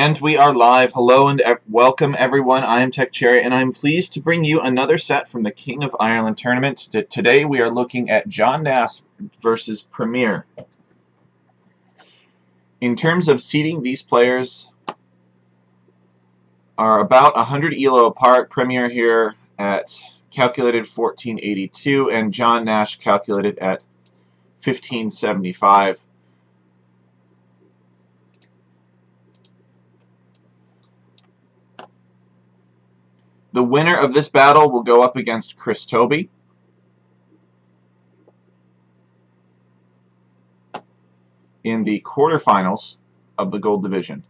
And we are live. Hello and welcome everyone. I am Pr3mier and I'm pleased to bring you another set from the King of Ireland tournament. Today we are looking at JohnNash versus Pr3mier. In terms of seeding, these players are about 100 elo apart. Pr3mier here at calculated 1482 and JohnNash calculated at 1575. The winner of this battle will go up against Chris Toby. In the quarterfinals of the gold division.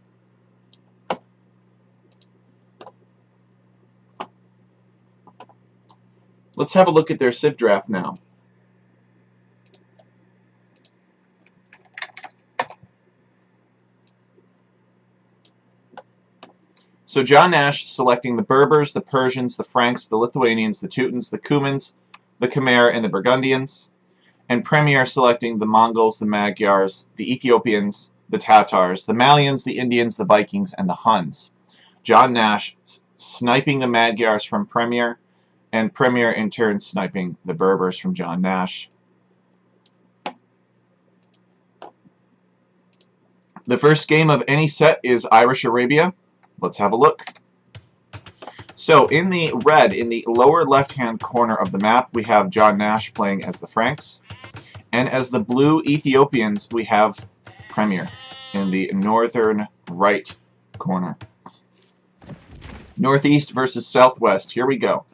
Let's have a look at their Civ draft now. So JohnNash selecting the Berbers, the Persians, the Franks, the Lithuanians, the Teutons, the Cumans, the Khmer, and the Burgundians. And Pr3mier selecting the Mongols, the Magyars, the Ethiopians, the Tatars, the Malians, the Indians, the Vikings, and the Huns. JohnNash sniping the Magyars from Pr3mier, and Pr3mier in turn sniping the Berbers from JohnNash. The first game of any set is Irish Arabia. Let's have a look. So in the red, in the lower left-hand corner of the map, we have JohnNash playing as the Franks. And as the blue Ethiopians, we have Pr3mier in the northern right corner. Northeast versus southwest. Here we go.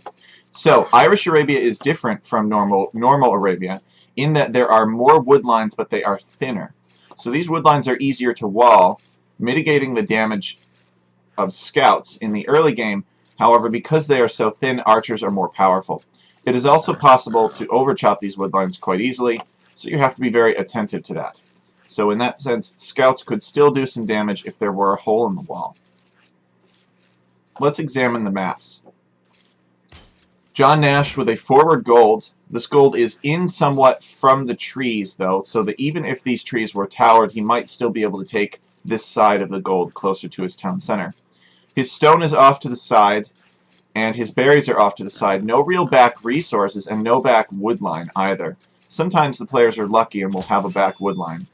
So Irish Arabia is different from normal Arabia in that there are more woodlines, but they are thinner. So these woodlines are easier to wall, mitigating the damage of scouts in the early game. However, because they are so thin, archers are more powerful. It is also possible to overchop these woodlines quite easily, so you have to be very attentive to that. So in that sense, scouts could still do some damage if there were a hole in the wall. Let's examine the maps. JohnNash with a forward gold. This gold is in somewhat from the trees, though, so that even if these trees were towered, he might still be able to take this side of the gold closer to his town center. His stone is off to the side, and his berries are off to the side. No real back resources, and no back woodline either. Sometimes the players are lucky and will have a back woodline.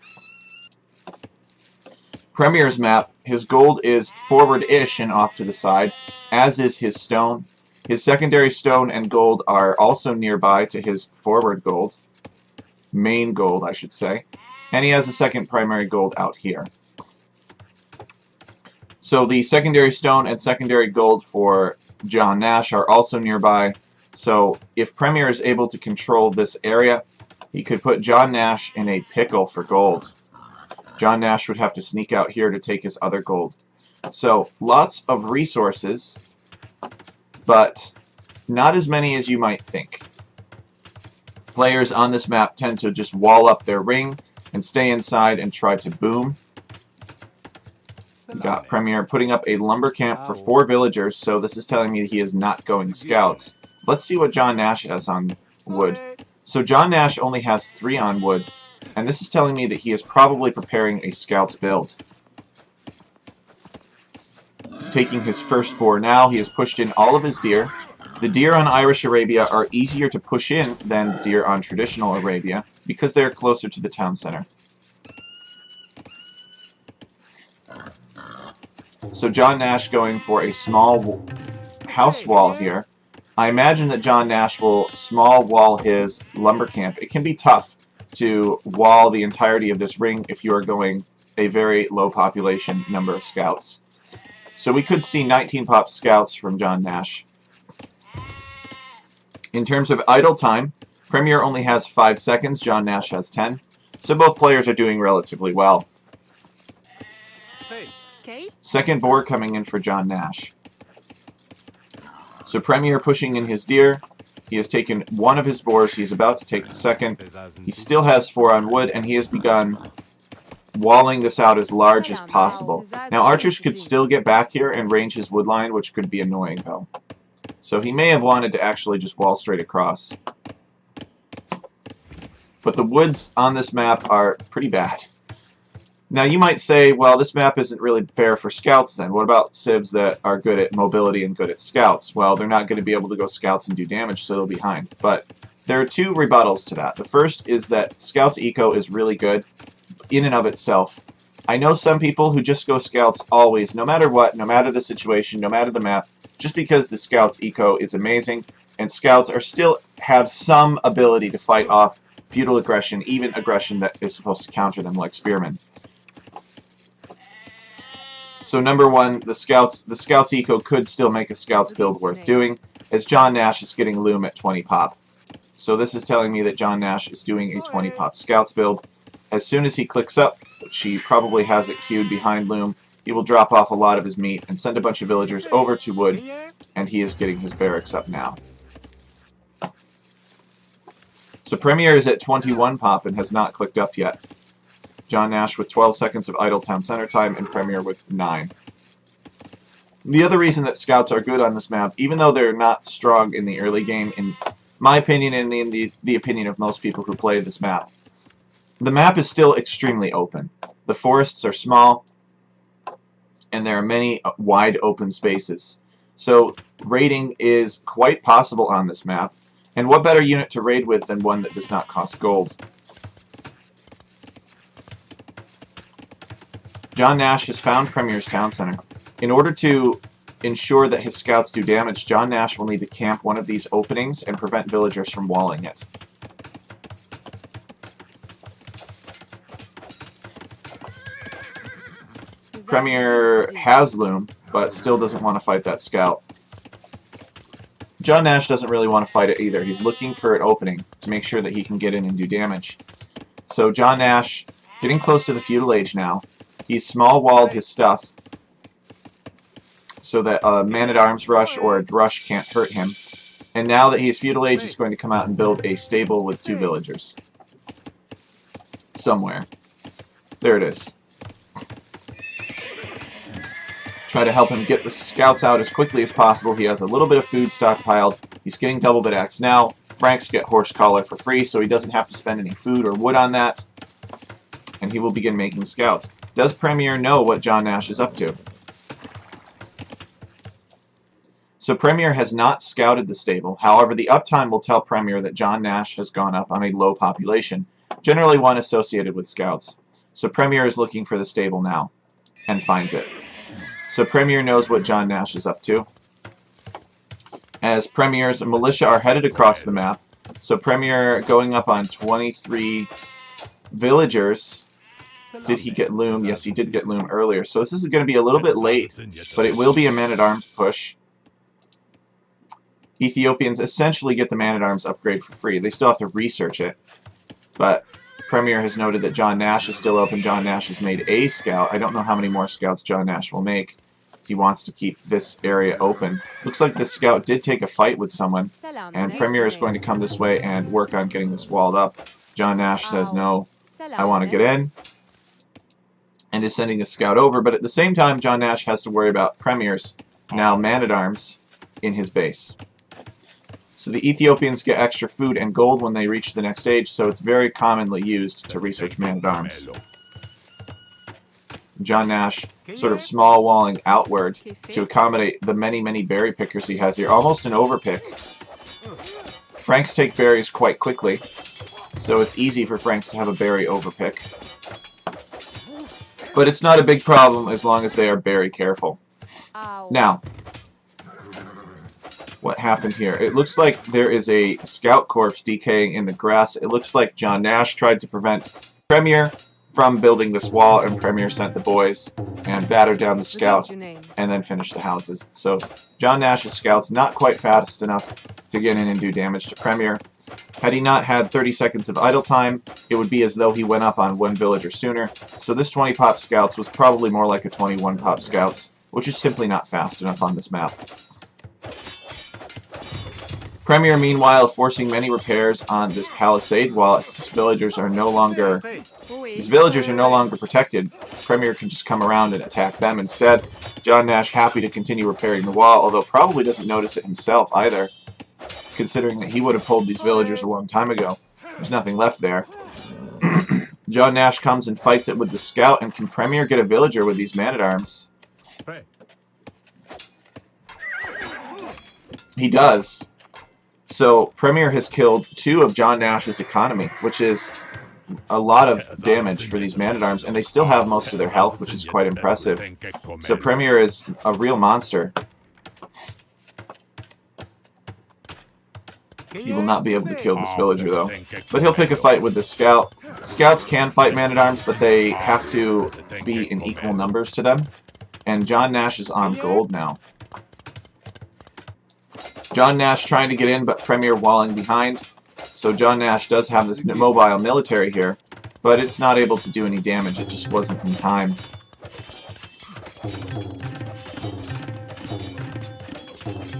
Pr3mier's map, his gold is forward-ish and off to the side, as is his stone. His secondary stone and gold are also nearby to his forward gold. Main gold, I should say. And he has a second primary gold out here. So the secondary stone and secondary gold for JohnNash are also nearby. So if Pr3mier is able to control this area, he could put JohnNash in a pickle for gold. JohnNash would have to sneak out here to take his other gold. So lots of resources, but not as many as you might think. Players on this map tend to just wall up their ring and stay inside and try to boom. We got Pr3mier putting up a lumber camp for 4 villagers, so this is telling me that he is not going scouts. Let's see what JohnNash has on wood. So JohnNash only has 3 on wood, and this is telling me that he is probably preparing a scouts build. He's taking his first boar now. He has pushed in all of his deer. The deer on Irish Arabia are easier to push in than deer on traditional Arabia because they're closer to the town center. So JohnNash going for a small house wall here. I imagine that JohnNash will small wall his lumber camp. It can be tough to wall the entirety of this ring if you are going a very low population number of scouts. So we could see 19 pop scouts from JohnNash. In terms of idle time, Pr3mier only has 5 seconds, JohnNash has 10. So both players are doing relatively well. Second boar coming in for JohnNash. So Pr3mier pushing in his deer. He has taken one of his boars. He's about to take the second. He still has 4 on wood, and he has begun walling this out as large as possible. Now archers could still get back here and range his woodline, which could be annoying though. So he may have wanted to actually just wall straight across. But the woods on this map are pretty bad. Now you might say, well, this map isn't really fair for scouts then. What about civs that are good at mobility and good at scouts? Well, they're not going to be able to go scouts and do damage, so they'll be behind. But there are two rebuttals to that. The first is that scouts eco is really good in and of itself. I know some people who just go scouts always, no matter what, no matter the situation, no matter the map, just because the scouts eco is amazing, and scouts are still have some ability to fight off feudal aggression, even aggression that is supposed to counter them, like spearmen. So number one, the scouts eco could still make a scouts build worth doing, as JohnNash is getting loom at 20 pop. So this is telling me that JohnNash is doing a 20 pop scouts build. As soon as he clicks up, which he probably has it queued behind loom, he will drop off a lot of his meat and send a bunch of villagers over to wood, and he is getting his barracks up now. So Pr3mier is at 21 pop and has not clicked up yet. JohnNash with 12 seconds of idle town center time, and Pr3mier with 9. The other reason that scouts are good on this map, even though they're not strong in the early game, in my opinion and in the opinion of most people who play this map, the map is still extremely open. The forests are small, and there are many wide open spaces. So raiding is quite possible on this map, and what better unit to raid with than one that does not cost gold? JohnNash has found Pr3mier's town center. In order to ensure that his scouts do damage, JohnNash will need to camp one of these openings and prevent villagers from walling it. Pr3mier has loom, but still doesn't want to fight that scout. JohnNash doesn't really want to fight it either. He's looking for an opening to make sure that he can get in and do damage. So JohnNash, getting close to the feudal age now, he's small-walled his stuff so that a man-at-arms rush or a drush can't hurt him. And now that he's feudal age, he's going to come out and build a stable with 2 villagers. Somewhere. There it is. Try to help him get the scouts out as quickly as possible. He has a little bit of food stockpiled. He's getting double bit axe now. Franks get horse collar for free, so he doesn't have to spend any food or wood on that. And he will begin making scouts. Does Pr3mier know what JohnNash is up to? So Pr3mier has not scouted the stable. However, the uptime will tell Pr3mier that JohnNash has gone up on a low population, generally one associated with scouts. So Pr3mier is looking for the stable now, and finds it. So Pr3mier knows what JohnNash is up to. As Pr3mier's militia are headed across the map, so Pr3mier going up on 23 villagers. Did he get loom? Yes, he did get loom earlier. So this is going to be a little bit late, but it will be a man-at-arms push. Ethiopians essentially get the man-at-arms upgrade for free. They still have to research it. But Pr3mier has noted that JohnNash is still open. JohnNash has made a scout. I don't know how many more scouts JohnNash will make. He wants to keep this area open. Looks like this scout did take a fight with someone, and Pr3mier is going to come this way and work on getting this walled up. JohnNash says, no, I want to get in, and is sending a scout over, but at the same time, JohnNash has to worry about Pr3mier's now man-at-arms in his base. So the Ethiopians get extra food and gold when they reach the next stage, so it's very commonly used to research man-at-arms. JohnNash sort of small walling outward to accommodate the many, many berry pickers he has here. Almost an overpick. Franks take berries quite quickly, so it's easy for Franks to have a berry overpick. But it's not a big problem as long as they are very careful. Now, what happened here? It looks like there is a scout corpse decaying in the grass. It looks like JohnNash tried to prevent Pr3mier from building this wall, and Pr3mier sent the boys and battered down the scout and then finished the houses. So JohnNash's scout's not quite fast enough to get in and do damage to Pr3mier. Had he not had 30 seconds of idle time, it would be as though he went up on 1 villager sooner. So this 20 pop scouts was probably more like a 21 pop scouts, which is simply not fast enough on this map. Pr3mier, meanwhile, forcing many repairs on this palisade while his villagers are no longer protected. Pr3mier can just come around and attack them instead. JohnNash happy to continue repairing the wall, although probably doesn't notice it himself either, considering that he would have pulled these villagers a long time ago. There's nothing left there. JohnNash comes and fights it with the scout, and can Pr3mier get a villager with these man-at-arms? He does. So Pr3mier has killed 2 of JohnNash's economy, which is a lot of damage for these man-at-arms, and they still have most of their health, which is quite impressive. So Pr3mier is a real monster. He will not be able to kill this villager, though. But he'll pick a fight with the scout. Scouts can fight man-at-arms, but they have to be in equal numbers to them. And JohnNash is on gold now. JohnNash trying to get in, but Pr3mier walling behind. So JohnNash does have this mobile military here, but it's not able to do any damage. It just wasn't in time.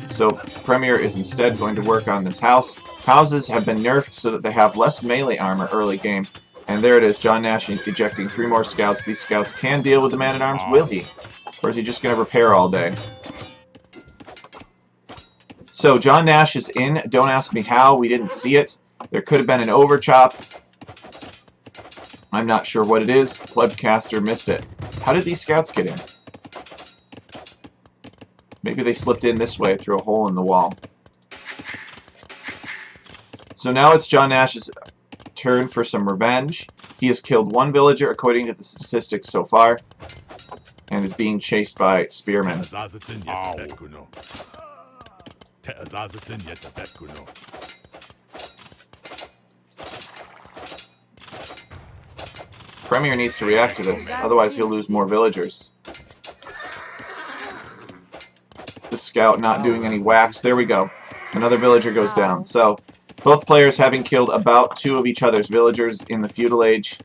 So Pr3mier is instead going to work on this house. Houses have been nerfed so that they have less melee armor early game. And there it is, JohnNash ejecting 3 more scouts. These scouts can deal with the man-at-arms, will he? Or is he just going to repair all day? So JohnNash is in. Don't ask me how. We didn't see it. There could have been an overchop. I'm not sure what it is. Plebcaster missed it. How did these scouts get in? Maybe they slipped in this way through a hole in the wall. So now it's JohnNash's turn for some revenge. He has killed 1 villager according to the statistics so far, and is being chased by spearmen. Pr3mier needs to react to this, otherwise he'll lose more villagers. The scout not doing any whacks. There we go. Another villager goes down. So, both players having killed about 2 of each other's villagers in the feudal age.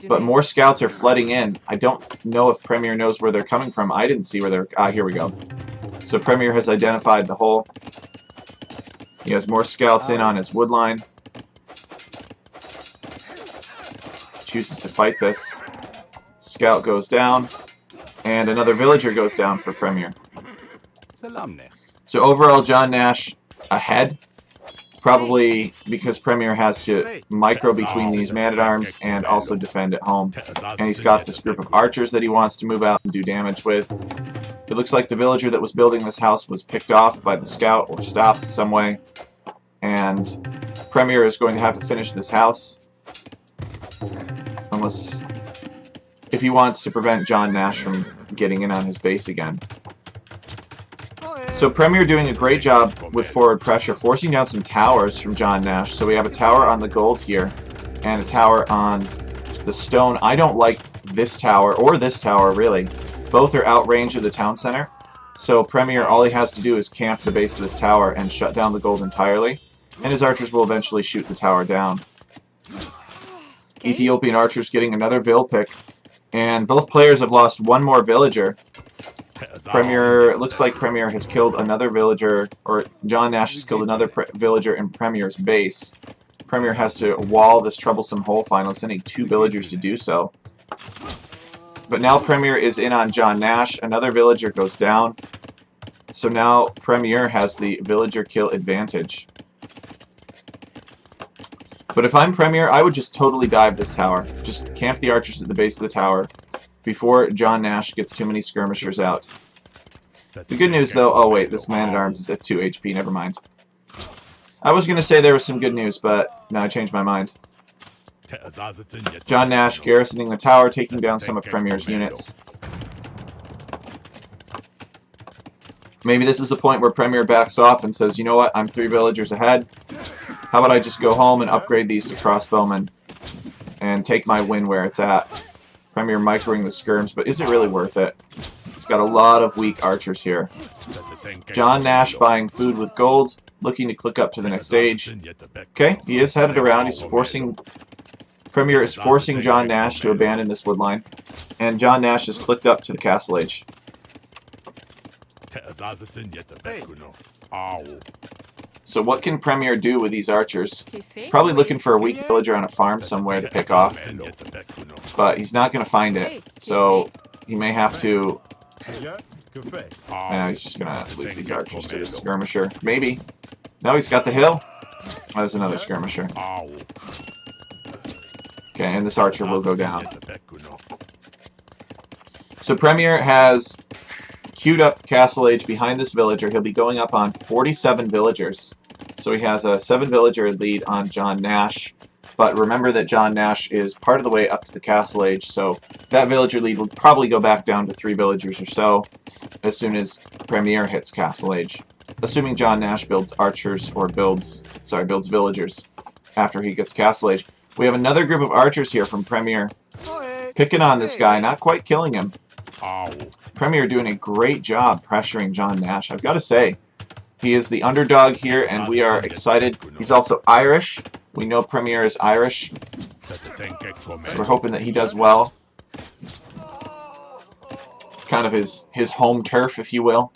But more scouts are flooding in. I don't know if Pr3mier knows where they're coming from. I didn't see where they're... Ah, here we go. So Pr3mier has identified the hole. He has more scouts in on his wood line. Chooses to fight this. Scout goes down. And another villager goes down for Pr3mier. So overall, JohnNash ahead. Probably because Pr3mier has to micro between these man-at-arms and also defend at home. And he's got this group of archers that he wants to move out and do damage with. It looks like the villager that was building this house was picked off by the scout or stopped some way. And Pr3mier is going to have to finish this house. Unless... if he wants to prevent JohnNash from getting in on his base again. So Pr3mier doing a great job with forward pressure, forcing down some towers from JohnNash. So we have a tower on the gold here, and a tower on the stone. I don't like this tower, or this tower, really. Both are out range of the town center. So Pr3mier, all he has to do is camp the base of this tower and shut down the gold entirely. And his archers will eventually shoot the tower down. Ethiopian archers getting another vill pick. And both players have lost 1 more villager. Pr3mier, looks like Pr3mier has killed another villager, or JohnNash has killed another villager in Pr3mier's base. Pr3mier has to wall this troublesome hole finally, sending 2 villagers to do so. But now Pr3mier is in on JohnNash, another villager goes down. So now Pr3mier has the villager kill advantage. But if I'm Pr3mier, I would just totally dive this tower. Just camp the archers at the base of the tower before JohnNash gets too many skirmishers out. The good news, though... oh, wait, this man-at-arms is at 2 HP. Never mind. I was going to say there was some good news, but now I changed my mind. JohnNash garrisoning the tower, taking down some of Pr3mier's units. Maybe this is the point where Pr3mier backs off and says, you know what, I'm 3 villagers ahead. How about I just go home and upgrade these to crossbowmen and take my win where it's at. Pr3mier microing the skirms, but is it really worth it? He's got a lot of weak archers here. JohnNash buying food with gold, looking to click up to the next stage. Okay, he is headed around. He's forcing... Pr3mier is forcing JohnNash to abandon this woodline, and JohnNash is clicked up to the castle age. So what can Pr3mier do with these archers? Probably looking for a weak villager on a farm somewhere to pick off. But he's not going to find it. So he may have to... he's just going to lose these archers to this skirmisher. Maybe. No, he's got the hill. There's another skirmisher. Okay, and this archer will go down. So Pr3mier has queued up Castle Age behind this villager. He'll be going up on 47 villagers. So he has a 7 villager lead on JohnNash. But remember that JohnNash is part of the way up to the Castle Age, so that villager lead will probably go back down to 3 villagers or so as soon as Pr3mier hits Castle Age. Assuming JohnNash builds archers or builds villagers after he gets Castle Age. We have another group of archers here from Pr3mier picking on this guy, not quite killing him. Pr3mier doing a great job pressuring JohnNash. I've got to say, he is the underdog here, and we are excited. He's also Irish. We know Pr3mier is Irish, so we're hoping that he does well. It's kind of his home turf, if you will.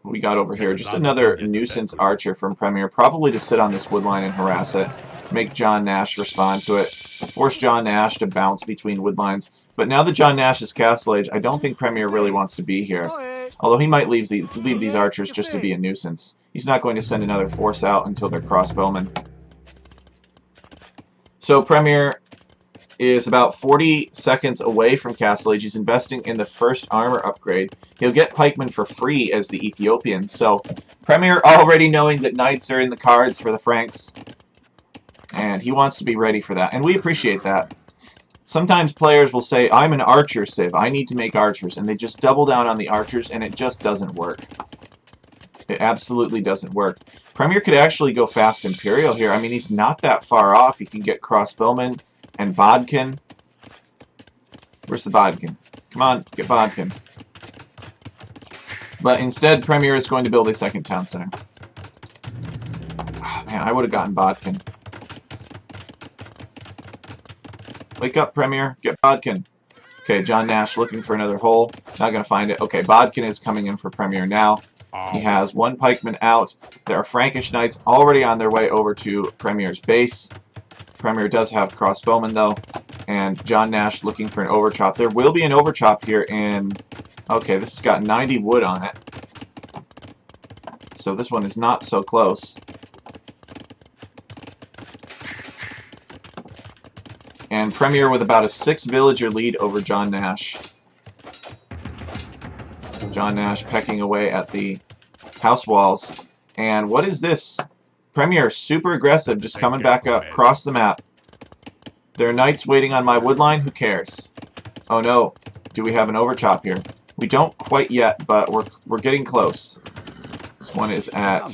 What we got over here, just another nuisance archer from Pr3mier, probably to sit on this woodline and harass it, make JohnNash respond to it, force JohnNash to bounce between woodlines. But now that JohnNash is Castle Age, I don't think Pr3mier really wants to be here. Although he might leave these archers just to be a nuisance. He's not going to send another force out until they're crossbowmen. So Pr3mier is about 40 seconds away from Castle Age. He's investing in the first armor upgrade. He'll get pikemen for free as the Ethiopians. So Pr3mier already knowing that knights are in the cards for the Franks. And he wants to be ready for that. And we appreciate that. Sometimes players will say, I'm an archer civ, I need to make archers, and they just double down on the archers, and it just doesn't work. It absolutely doesn't work. Pr3mier could actually go fast Imperial here. I mean, he's not that far off. He can get crossbowmen and Bodkin. Where's the Bodkin? Come on, get Bodkin. But instead, Pr3mier is going to build a second town center. Oh, man, I would have gotten Bodkin. Wake up, Pr3mier. Get Bodkin. Okay, JohnNash looking for another hole. Not going to find it. Okay, Bodkin is coming in for Pr3mier now. He has 1 pikeman out. There are Frankish knights already on their way over to Pr3mier's base. Pr3mier does have crossbowmen, though. And JohnNash looking for an overchop. There will be an overchop here in... Okay, this has got 90 wood on it. So this one is not so close. And Pr3mier with about a 6 villager lead over JohnNash. JohnNash pecking away at the house walls. And what is this? Pr3mier super aggressive, just coming back up across the map. There are knights waiting on my woodline. Who cares? Oh no. Do we have an overchop here? We don't quite yet, but we're getting close. This one is at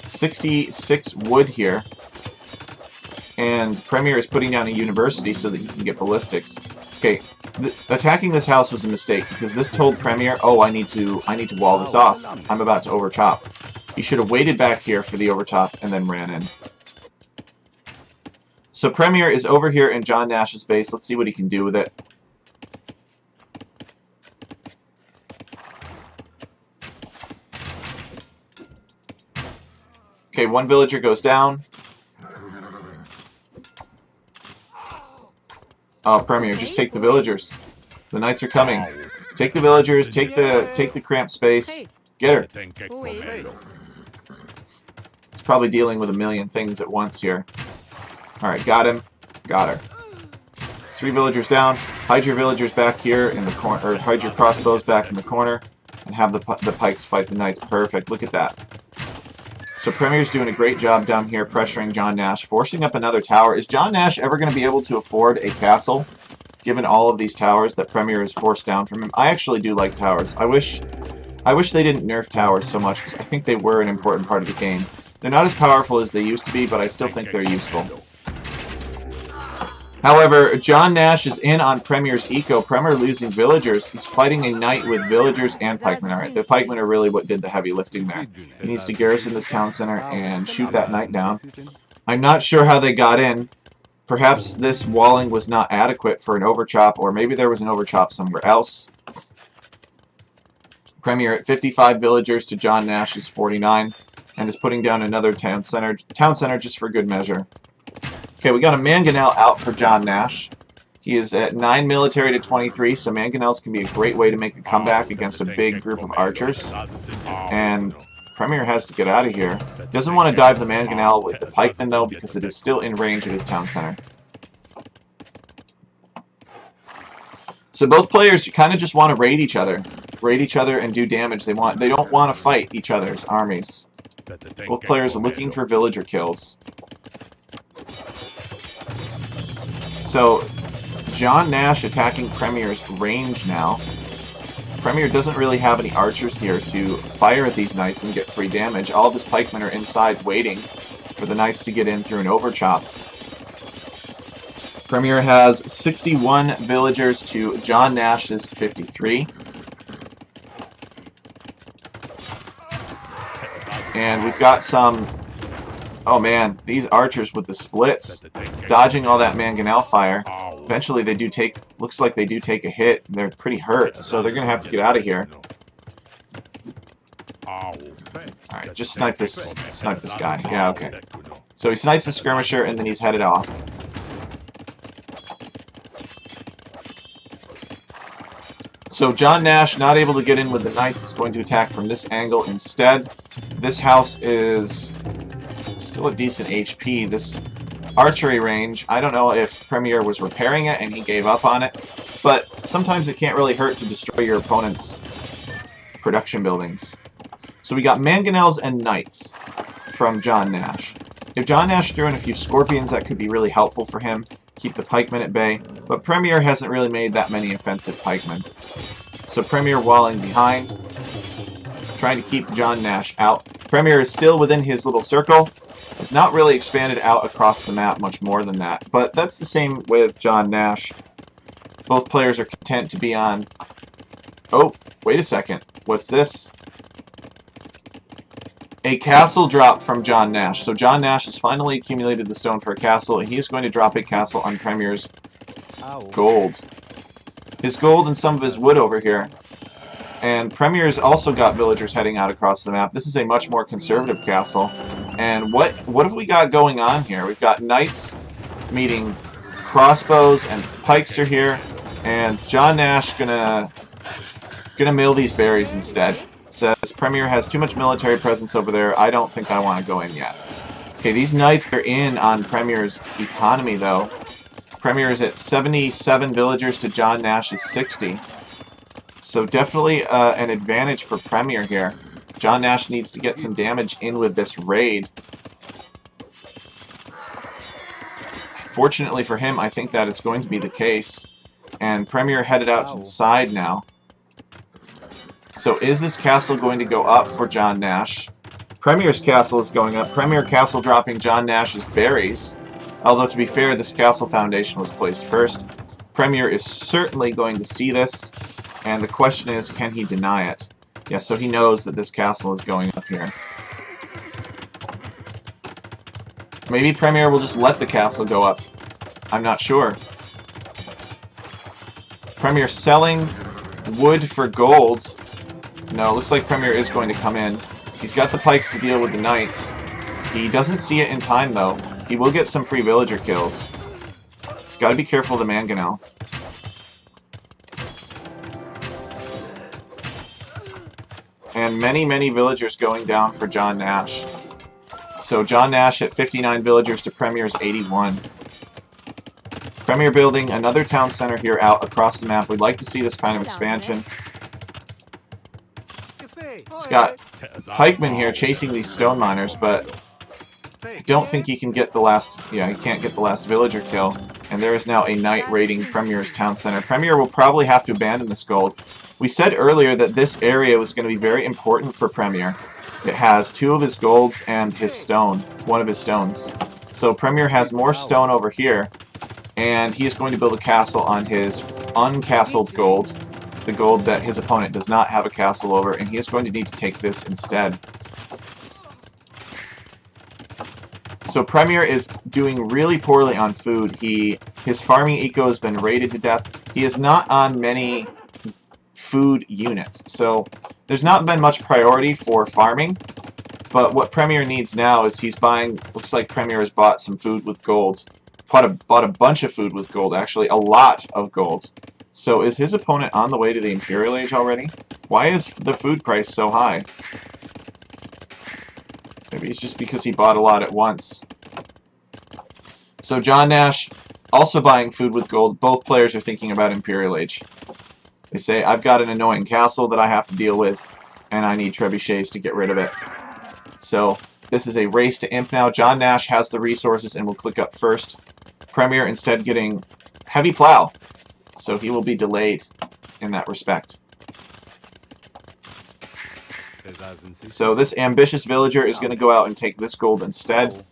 66 wood here. And Pr3mier is putting down a university so that he can get ballistics. Okay, attacking this house was a mistake because this told Pr3mier, oh, I need to wall this off. I'm about to overchop. He should have waited back here for the overchop and then ran in. So Pr3mier is over here in JohnNash's base. Let's see what he can do with it. Okay, 1 villager goes down. Oh, Pr3mier, just take the villagers. The knights are coming. Take the villagers, take the cramped space. Get her. He's probably dealing with a million things at once here. Alright, got him. Got her. 3 villagers down. Hide your villagers back here in the corner, or hide your crossbows back in the corner, and have the pikes fight the knights. Perfect. Look at that. So Pr3mier's doing a great job down here pressuring JohnNash, forcing up another tower. Is JohnNash ever going to be able to afford a castle, given all of these towers that Pr3mier has forced down from him? I actually do like towers. I wish they didn't nerf towers so much, because I think they were an important part of the game. They're not as powerful as they used to be, but I still think they're useful. However, JohnNash is in on Pr3mier's eco. Pr3mier losing villagers. He's fighting a knight with villagers and pikemen. Alright, the pikemen are really what did the heavy lifting there. He needs to garrison this town center and shoot that knight down. I'm not sure how they got in. Perhaps this walling was not adequate for an overchop, or maybe there was an overchop somewhere else. Pr3mier at 55 villagers to JohnNash's 49, and is putting down another town center just for good measure. Okay, we got a mangonel out for JohnNash. He is at 9 military to 23, so mangonels can be a great way to make a comeback against a big group of archers. And Pr3mier has to get out of here. Doesn't want to dive the mangonel with the pikeman, though, because it is still in range of his town center. So both players kind of just want to raid each other and do damage. They don't want to fight each other's armies. Both players are looking for villager kills. So JohnNash attacking Pr3mier's range now. Pr3mier doesn't really have any archers here to fire at these knights and get free damage. All of his pikemen are inside waiting for the knights to get in through an overchop. Pr3mier has 61 villagers to JohnNash's 53. And we've got some... Oh man, these archers with the splits, dodging all that mangonel fire. Eventually they do take... Looks like they do take a hit. They're pretty hurt, so they're going to have to get out of here. Alright, just snipe this guy. Yeah, okay. So he snipes the skirmisher and then he's headed off. So JohnNash, not able to get in with the knights, is going to attack from this angle instead. This house is still a decent HP. This archery range, I don't know if Pr3mier was repairing it and he gave up on it, but sometimes it can't really hurt to destroy your opponent's production buildings. So we got mangonels and knights from JohnNash. If JohnNash threw in a few scorpions, that could be really helpful for him. Keep the pikemen at bay, but Pr3mier hasn't really made that many offensive pikemen. So Pr3mier walling behind, trying to keep JohnNash out. Pr3mier is still within his little circle. It's not really expanded out across the map much more than that, but that's the same with JohnNash. Both players are content to be on... Oh, wait a second. What's this? A castle drop from JohnNash. So JohnNash has finally accumulated the stone for a castle, and he is going to drop a castle on Pr3mier's gold. His gold and some of his wood over here. And Pr3mier's also got villagers heading out across the map. This is a much more conservative castle. And what have we got going on here? We've got knights meeting crossbows, and pikes are here. And JohnNash gonna mill these berries instead. Says Pr3mier has too much military presence over there. I don't think I want to go in yet. Okay, these knights are in on Pr3mier's economy, though. Pr3mier is at 77 villagers to JohnNash's 60. So definitely an advantage for Pr3mier here. JohnNash needs to get some damage in with this raid. Fortunately for him, I think that is going to be the case. And Pr3mier headed out to the side now. So is this castle going to go up for JohnNash? Pr3mier's castle is going up. Pr3mier castle dropping JohnNash's berries. Although, to be fair, this castle foundation was placed first. Pr3mier is certainly going to see this. And the question is, can he deny it? Yes, so he knows that this castle is going up here. Maybe Pr3mier will just let the castle go up. I'm not sure. Pr3mier selling wood for gold. No, looks like Pr3mier is going to come in. He's got the pikes to deal with the knights. He doesn't see it in time, though. He will get some free villager kills. He's got to be careful of the mangonel. And many, many villagers going down for JohnNash. So JohnNash at 59 villagers to Pr3mier's 81. Pr3mier building another town center here out across the map. We'd like to see this kind of expansion. He's got pikemen here chasing these stone miners, but I don't think he can get the last... Yeah, he can't get the last villager kill. And there is now a knight raiding Pr3mier's town center. Pr3mier will probably have to abandon this gold. We said earlier that this area was going to be very important for Pr3mier. It has 2 of his golds and his stone, 1 of his stones. So Pr3mier has more stone over here, and he is going to build a castle on his uncastled gold, the gold that his opponent does not have a castle over, and he is going to need to take this instead. So Pr3mier is doing really poorly on food. His farming eco has been raided to death. He is not on many food units, so there's not been much priority for farming, but what Pr3mier needs now is he's buying... Looks like Pr3mier has bought some food with gold. Bought a bunch of food with gold, actually, a lot of gold. So is his opponent on the way to the Imperial Age already? Why is the food price so high? Maybe it's just because he bought a lot at once. So JohnNash also buying food with gold. Both players are thinking about Imperial Age. They say, I've got an annoying castle that I have to deal with, and I need trebuchets to get rid of it. So this is a race to Imp now. JohnNash has the resources and will click up first. Pr3mier instead getting Heavy Plow. So he will be delayed in that respect. So this ambitious villager is going to go out and take this gold instead.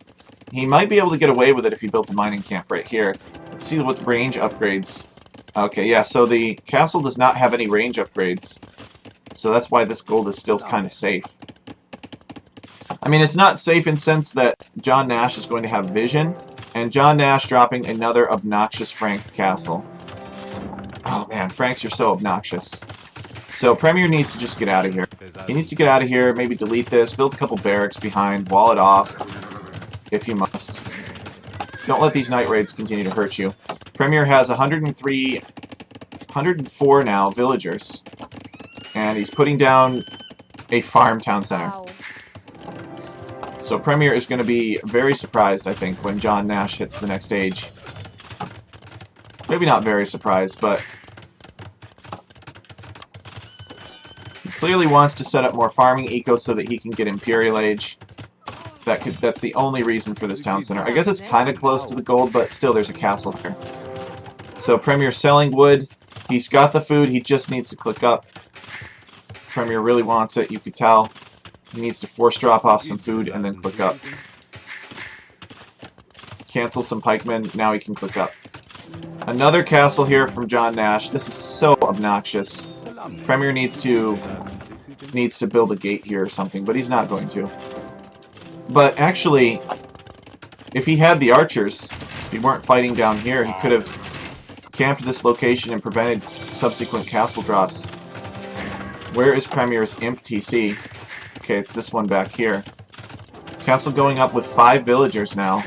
He might be able to get away with it if he built a mining camp right here. Let's see what range upgrades. Okay, yeah, so the castle does not have any range upgrades. So that's why this gold is still kind of safe. I mean, it's not safe in the sense that JohnNash is going to have vision, and JohnNash dropping another obnoxious Frank castle. Oh man, Franks, you're so obnoxious. So Pr3mier needs to just get out of here. He needs to get out of here, maybe delete this, build a couple barracks behind, wall it off, if you must. Don't let these night raids continue to hurt you. Pr3mier has 104 now villagers, and he's putting down a farm town center. Wow. So Pr3mier is going to be very surprised, I think, when JohnNash hits the next stage. Maybe not very surprised, but he clearly wants to set up more farming eco so that he can get Imperial Age. That's the only reason for this town center. I guess it's kind of close to the gold, but still there's a castle here. So Pr3mier selling wood. He's got the food, he just needs to click up. Pr3mier really wants it, you could tell. He needs to force drop off some food and then click up. Cancel some pikemen, now he can click up. Another castle here from JohnNash. This is so obnoxious. Pr3mier needs to build a gate here or something, but he's not going to. But actually, if he had the archers, if he weren't fighting down here, he could have camped this location and prevented subsequent castle drops. Where is Pr3mier's Imp TC? Okay, it's this one back here. Castle going up with 5 villagers now.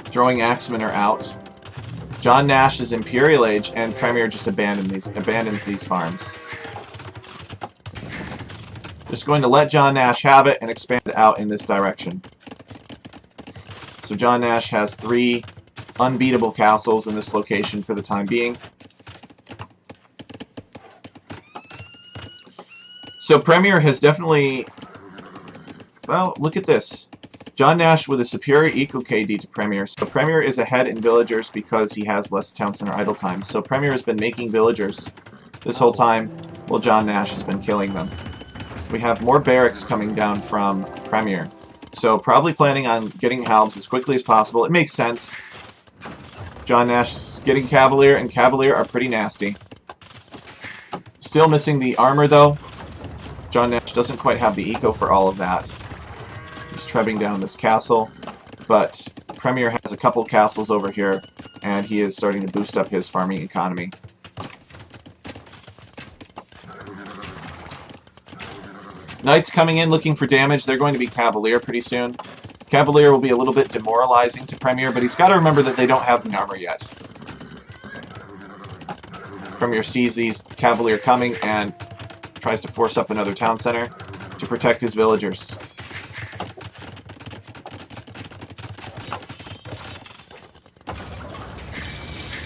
Throwing Axemen are out. JohnNash is Imperial Age, and Pr3mier just abandons these farms. Just going to let JohnNash have it and expand out in this direction. So JohnNash has 3 unbeatable castles in this location for the time being. So Pr3mier has definitely... Well, look at this. JohnNash with a superior eco KD to Pr3mier. So Pr3mier is ahead in villagers because he has less town center idle time. So Pr3mier has been making villagers this whole time while JohnNash has been killing them. We have more barracks coming down from Pr3mier. So probably planning on getting halbs as quickly as possible. It makes sense. JohnNash is getting Cavalier, and Cavalier are pretty nasty. Still missing the armor though. JohnNash doesn't quite have the eco for all of that. He's trebbing down this castle, but Pr3mier has a couple castles over here, and he is starting to boost up his farming economy. Knights coming in looking for damage. They're going to be Cavalier pretty soon. Cavalier will be a little bit demoralizing to Pr3mier, but he's got to remember that they don't have the armor yet. Pr3mier sees these Cavalier coming and tries to force up another town center to protect his villagers.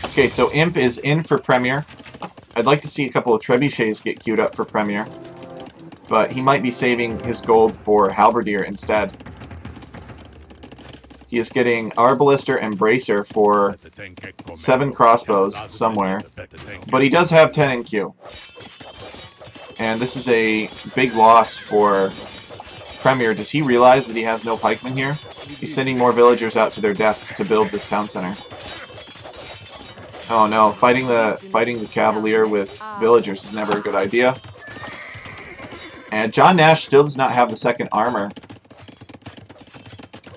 Okay, so Imp is in for Pr3mier. I'd like to see a couple of trebuchets get queued up for Pr3mier, but he might be saving his gold for Halberdier instead. He is getting Arbalister and Bracer for 7 crossbows somewhere, but he does have 10 in queue. And this is a big loss for Pr3mier. Does he realize that he has no pikemen here? He's sending more villagers out to their deaths to build this town center. Oh no, fighting the Cavalier with villagers is never a good idea. And JohnNash still does not have the second armor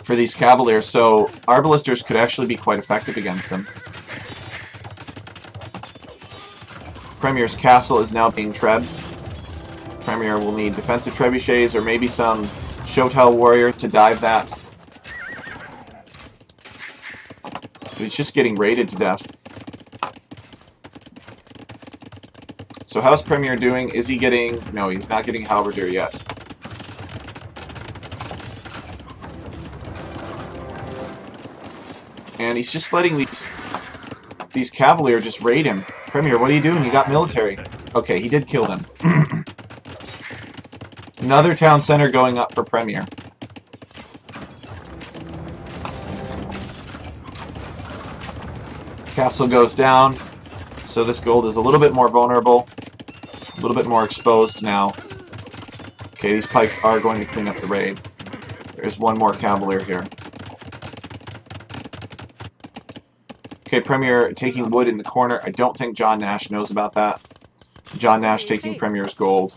for these Cavaliers, so Arbalisters could actually be quite effective against them. Pr3mier's castle is now being trebbed. Pr3mier will need defensive trebuchets or maybe some Shotel warrior to dive that. He's just getting raided to death. So how's Pr3mier doing? Is he getting... No, he's not getting Halberdier yet. And he's just letting these Cavalier just raid him. Pr3mier, what are you doing? You got military. Okay, he did kill them. Another town center going up for Pr3mier. Castle goes down, so this gold is a little bit more vulnerable, a little bit more exposed now. Okay, these pikes are going to clean up the raid. There's one more Cavalier here. Okay, Pr3mier taking wood in the corner. I don't think JohnNash knows about that. JohnNash taking Pr3mier's gold.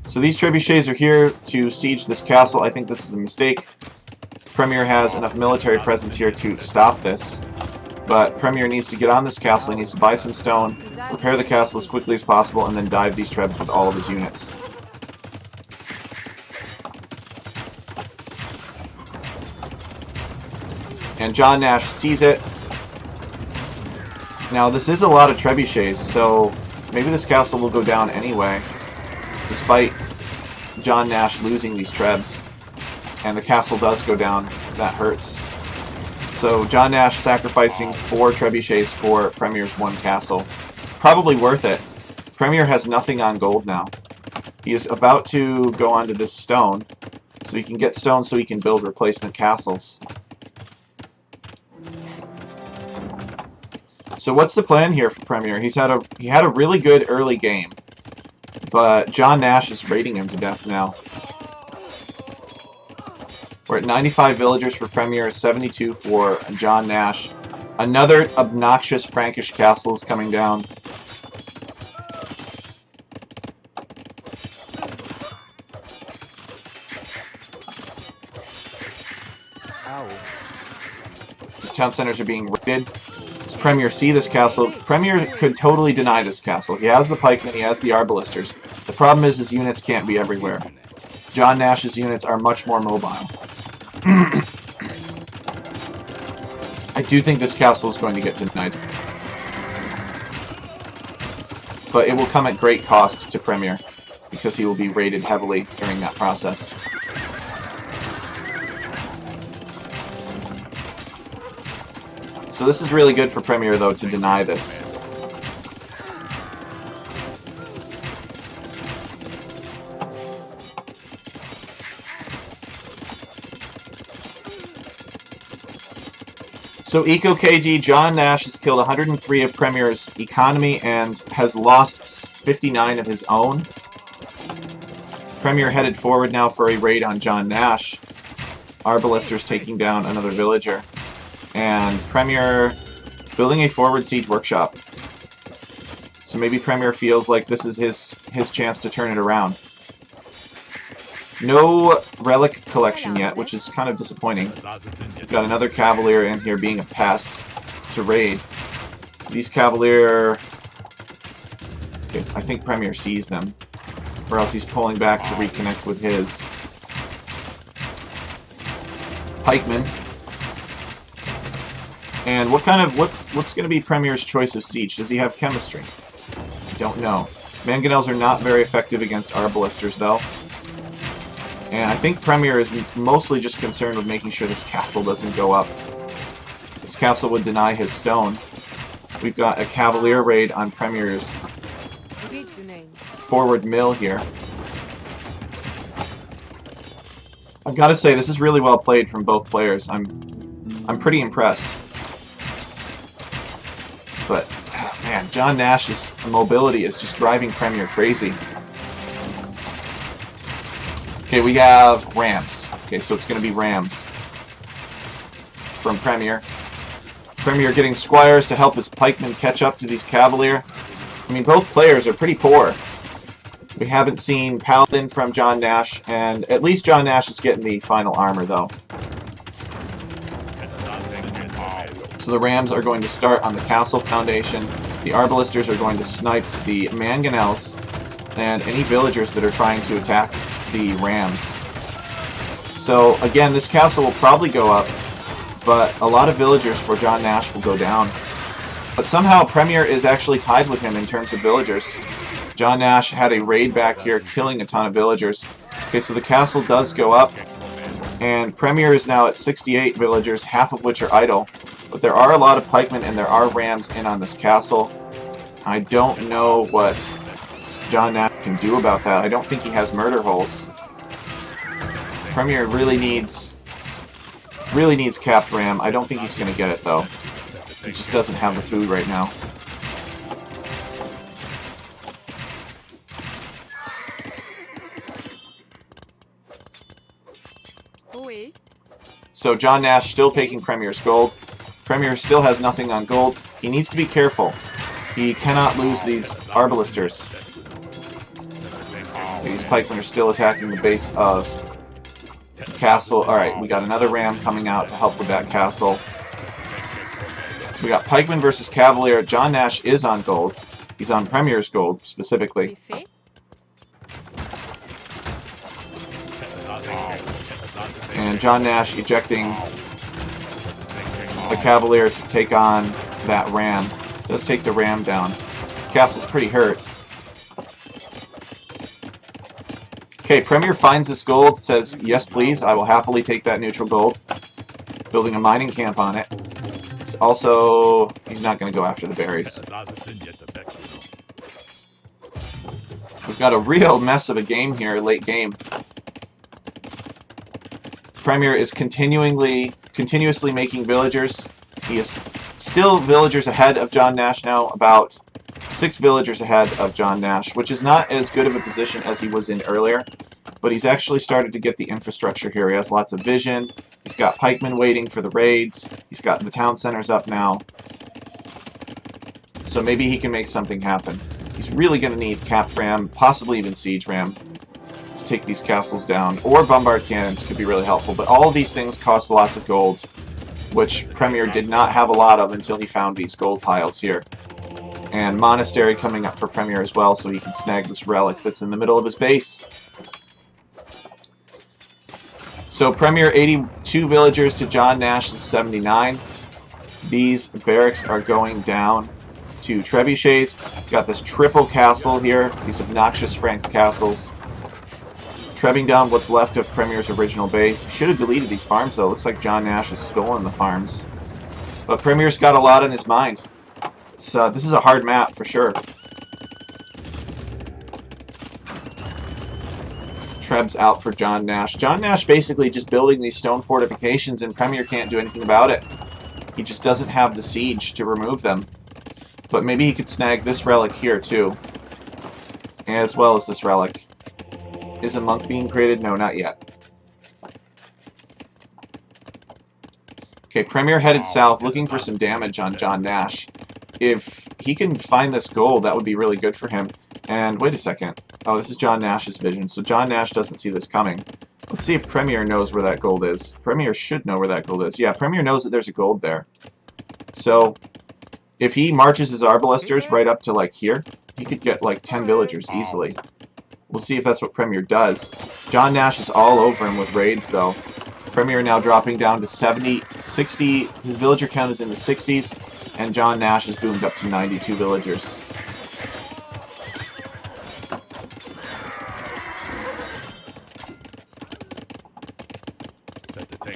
So these trebuchets are here to siege this castle. I think this is a mistake. Pr3mier has enough military presence here to stop this. But Pr3mier needs to get on this castle. He needs to buy some stone, repair the castle as quickly as possible, and then dive these trebs with all of his units. And JohnNash sees it. Now this is a lot of trebuchets, so maybe this castle will go down anyway, despite JohnNash losing these trebs. And the castle does go down. That hurts. So JohnNash sacrificing 4 trebuchets for Pr3mier's 1 castle. Probably worth it. Pr3mier has nothing on gold now. He is about to go onto this stone, so he can get stone so he can build replacement castles. So what's the plan here for Pr3mier? He had a really good early game, but JohnNash is raiding him to death now. We're at 95 villagers for Pr3mier, 72 for JohnNash. Another obnoxious Frankish castle is coming down. Ow. These town centers are being raided. Does Pr3mier see this castle? Pr3mier could totally deny this castle. He has the pikemen, he has the arbalisters. The problem is his units can't be everywhere. JohnNash's units are much more mobile. I do think this castle is going to get denied. But it will come at great cost to Pr3mier, because he will be raided heavily during that process. So this is really good for Pr3mier, though, to deny this. So EcoKD, JohnNash has killed 103 of Pr3mier's economy and has lost 59 of his own. Pr3mier headed forward now for a raid on JohnNash. Arbalisters taking down another villager. And Pr3mier building a forward siege workshop. So maybe Pr3mier feels like this is his chance to turn it around. No relic collection yet, which is kind of disappointing. We've got another Cavalier in here being a pest to raid. These Cavalier... Okay, I think Pr3mier sees them. Or else he's pulling back to reconnect with his pikemen. And what's going to be Pr3mier's choice of siege? Does he have chemistry? I don't know. Mangonels are not very effective against arbalisters, though. And I think Pr3mier is mostly just concerned with making sure this castle doesn't go up. This castle would deny his stone. We've got a Cavalier raid on Pr3mier's forward mill here. I've got to say, this is really well played from both players. I'm pretty impressed. But, man, JohnNash's mobility is just driving Pr3mier crazy. Okay, we have Rams. Okay, so it's going to be Rams from Pr3mier. Pr3mier getting squires to help his pikemen catch up to these Cavalier. I mean, both players are pretty poor. We haven't seen Paladin from JohnNash, and at least JohnNash is getting the final armor, though. So the Rams are going to start on the castle foundation. The Arbalisters are going to snipe the Mangonels and any villagers that are trying to attack the Rams. So again, this castle will probably go up, but a lot of villagers for JohnNash will go down. But somehow Pr3mier is actually tied with him in terms of villagers. JohnNash had a raid back here killing a ton of villagers. Okay, so the castle does go up, And Pr3mier is now at 68 villagers, half of which are idle. But there are a lot of pikemen and there are rams in on this castle. I don't know what JohnNash can do about that. I don't think he has murder holes. Pr3mier really needs capped ram. I don't think he's going to get it though. He just doesn't have the food right now. So JohnNash still taking Pr3mier's gold. Pr3mier still has nothing on gold. He needs to be careful. He cannot lose these arbalisters. These pikemen are still attacking the base of the castle. Alright, we got another ram coming out to help with that castle. So we got pikemen versus cavalier. JohnNash is on gold. He's on Pr3mier's gold, specifically. And JohnNash ejecting the cavalier to take on that ram. Does take the ram down. Castle's pretty hurt. Okay, Pr3mier finds this gold, says, yes please, I will happily take that neutral gold. Building a mining camp on it. He's also, he's not going to go after the berries. We've got a real mess of a game here, late game. Pr3mier is continuously making villagers. He is still villagers ahead of JohnNash now, about 6 villagers ahead of JohnNash, which is not as good of a position as he was in earlier, but he's actually started to get the infrastructure here. He has lots of vision. He's got pikemen waiting for the raids. He's got the town centers up now. So maybe he can make something happen. He's really going to need capped ram, possibly even siege ram, to take these castles down, or bombard cannons could be really helpful, but all of these things cost lots of gold, which Pr3mier did not have a lot of until he found these gold piles here. And monastery coming up for Pr3mier as well, so he can snag this relic that's in the middle of his base. So Pr3mier 82 villagers to JohnNash's 79. These barracks are going down to trebuchets. Got this triple castle here, these obnoxious Frank castles. Trebbing down what's left of Pr3mier's original base. Should have deleted these farms though. Looks like JohnNash has stolen the farms. But Pr3mier's got a lot on his mind. So this is a hard map for sure. Treb's out for JohnNash. JohnNash basically just building these stone fortifications and Pr3mier can't do anything about it. He just doesn't have the siege to remove them. But maybe he could snag this relic here too. As well as this relic. Is a monk being created? No, not yet. Okay, Pr3mier headed south looking for some damage on JohnNash. If he can find this gold, that would be really good for him. And wait a second. Oh, this is JohnNash's vision, so JohnNash doesn't see this coming. Let's see if Pr3mier knows where that gold is. Pr3mier should know where that gold is. Yeah, Pr3mier knows that there's a gold there. So, if he marches his arbalisters right up to, like, here, he could get, like, 10 villagers easily. We'll see if that's what Pr3mier does. JohnNash is all over him with raids, though. Pr3mier now dropping down to 70, 60. His villager count is in the 60s, and JohnNash has boomed up to 92 villagers.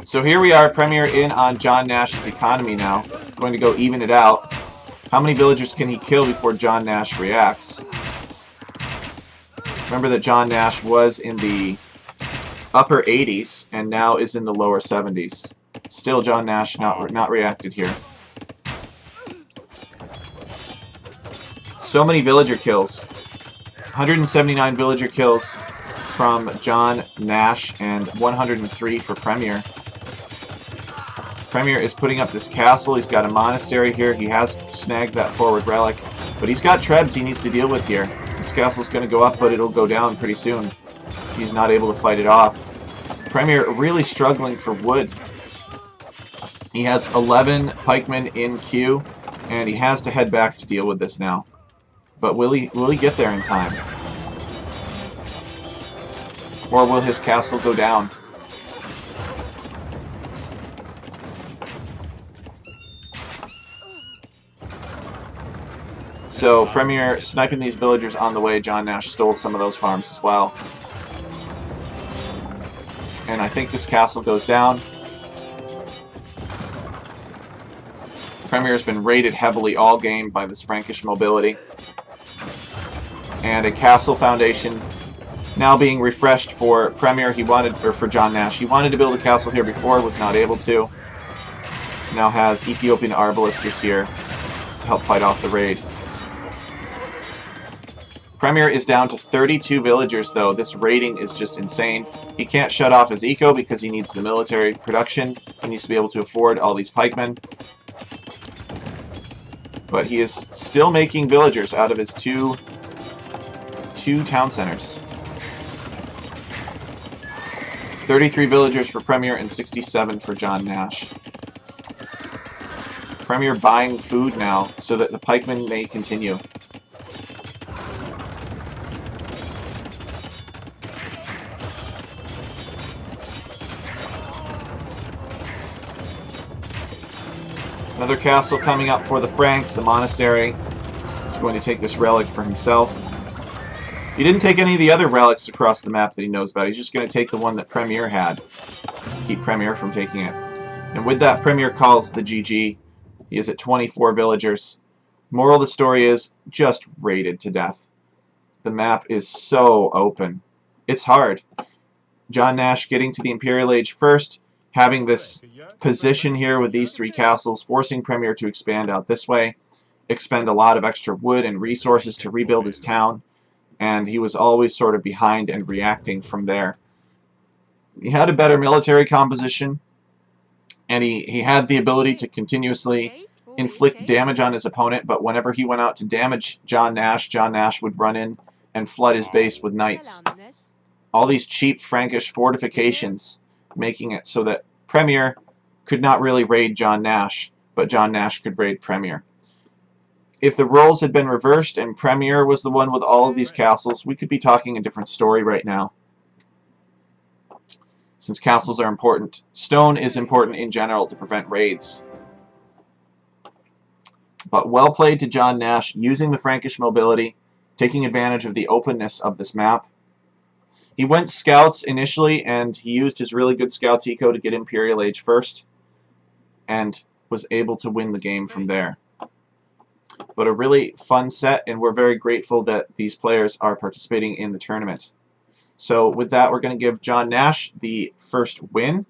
So here we are, Pr3mier in on JohnNash's economy now. Going to go even it out. How many villagers can he kill before JohnNash reacts? Remember that JohnNash was in the upper 80s and now is in the lower 70s. Still JohnNash not reacted here. So many villager kills. 179 villager kills from JohnNash and 103 for Pr3mier. Pr3mier is putting up this castle. He's got a monastery here. He has snagged that forward relic. But he's got trebs he needs to deal with here. This castle's going to go up, but it'll go down pretty soon. He's not able to fight it off. Pr3mier really struggling for wood. He has 11 pikemen in queue, and he has to head back to deal with this now. But will he get there in time? Or will his castle go down? So, Pr3mier sniping these villagers on the way. JohnNash stole some of those farms as well. and I think this castle goes down. Pr3mier has been raided heavily all game by this Frankish mobility. And a castle foundation now being refreshed for Pr3mier. He wanted, or for JohnNash. He wanted to build a castle here before, was not able to. Now has Ethiopian Arbaliscus here to help fight off the raid. Pr3mier is down to 32 villagers, though. This raiding is just insane. He can't shut off his eco because he needs the military production. He needs to be able to afford all these pikemen. But he is still making villagers out of his two town centers. 33 villagers for Pr3mier and 67 for JohnNash. Pr3mier buying food now so that the pikemen may continue. Another castle coming up for the Franks. The monastery is going to take this relic for himself. He didn't take any of the other relics across the map that he knows about. He's just going to take the one that Pr3mier had. Keep Pr3mier from taking it. And with that, Pr3mier calls the GG. He is at 24 villagers. Moral of the story is, just raided to death. The map is so open. It's hard. JohnNash getting to the Imperial Age first, having this position here with these three castles, forcing Pr3mier to expand out this way, expend a lot of extra wood and resources to rebuild his town, and he was always sort of behind and reacting from there. He had a better military composition, and he had the ability to continuously inflict damage on his opponent, but whenever he went out to damage JohnNash, JohnNash would run in and flood his base with knights. All these cheap Frankish fortifications making it so that Pr3mier could not really raid JohnNash, but JohnNash could raid Pr3mier. If the roles had been reversed and Pr3mier was the one with all of these castles, we could be talking a different story right now. Since castles are important, stone is important in general to prevent raids. But well played to JohnNash, using the Frankish mobility, taking advantage of the openness of this map. He went scouts initially, and he used his really good scouts eco to get Imperial Age first, and was able to win the game from there. But a really fun set, and we're very grateful that these players are participating in the tournament. So with that, we're going to give JohnNash the first win.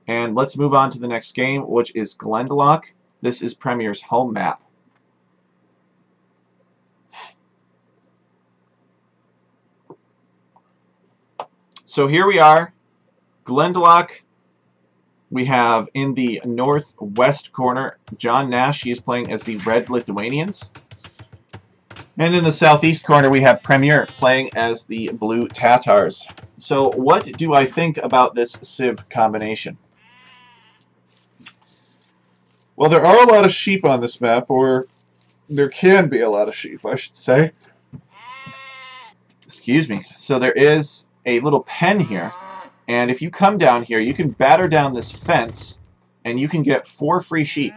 And let's move on to the next game, which is Glendalough. This is Pr3mier's home map. So here we are, Glendalough. We have in the northwest corner JohnNash. He is playing as the Red Lithuanians. And in the southeast corner we have Pr3mier playing as the Blue Tatars. So what do I think about this civ combination? Well, there are a lot of sheep on this map, or there can be a lot of sheep, I should say. Excuse me. So there is a little pen here, and if you come down here, you can batter down this fence, and you can get 4 free sheep.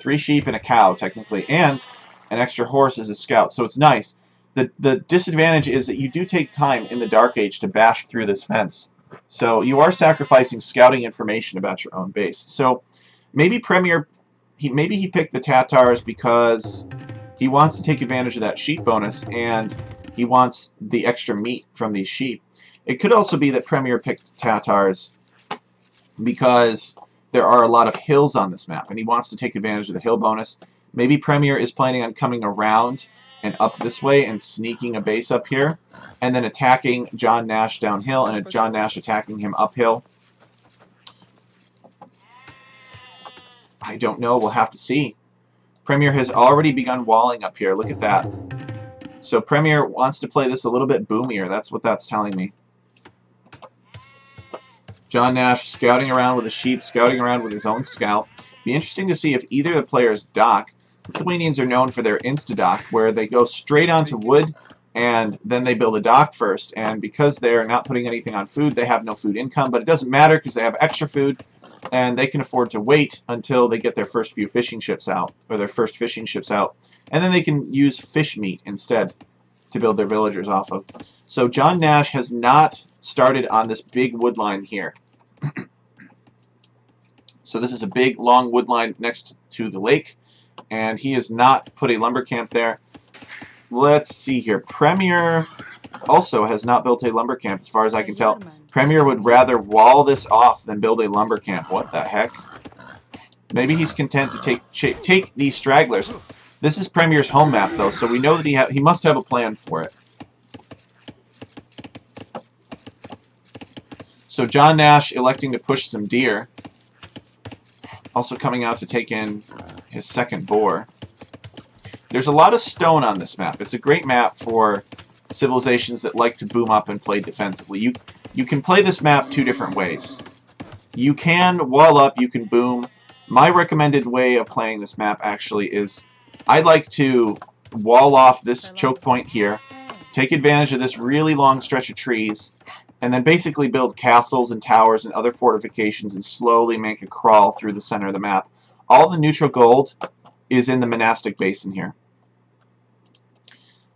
3 sheep and a cow, technically, and an extra horse as a scout, so it's nice. The disadvantage is that you do take time in the Dark Age to bash through this fence, so you are sacrificing scouting information about your own base. So maybe Pr3mier, maybe he picked the Tatars because he wants to take advantage of that sheep bonus, and he wants the extra meat from these sheep. It could also be that Pr3mier picked Tatars because there are a lot of hills on this map, and he wants to take advantage of the hill bonus. Maybe Pr3mier is planning on coming around and up this way and sneaking a base up here, and then attacking JohnNash downhill, and JohnNash attacking him uphill. I don't know. We'll have to see. Pr3mier has already begun walling up here. Look at that. So Pr3mier wants to play this a little bit boomier. That's what that's telling me. JohnNash scouting around with the sheep, scouting around with his own scout. Be interesting to see if either of the players dock. Lithuanians are known for their insta-dock, where they go straight onto wood, and then they build a dock first. And because they're not putting anything on food, they have no food income. But it doesn't matter because they have extra food, and they can afford to wait until they get their first few fishing ships out, or their first fishing ships out. And then they can use fish meat instead to build their villagers off of. So JohnNash has not started on this big wood line here. So this is a big, long wood line next to the lake, and he has not put a lumber camp there. Let's see here. Pr3mier also has not built a lumber camp, as far as I can tell. Pr3mier would rather wall this off than build a lumber camp. What the heck? Maybe he's content to take these stragglers. This is Pr3mier's home map, though, so we know that he must have a plan for it. So JohnNash electing to push some deer. Also coming out to take in his second boar. There's a lot of stone on this map. It's a great map for civilizations that like to boom up and play defensively. You can play this map two different ways. You can wall up, you can boom. My recommended way of playing this map actually is I'd like to wall off this choke point here, take advantage of this really long stretch of trees, and then basically build castles and towers and other fortifications and slowly make a crawl through the center of the map. All the neutral gold is in the monastic basin here.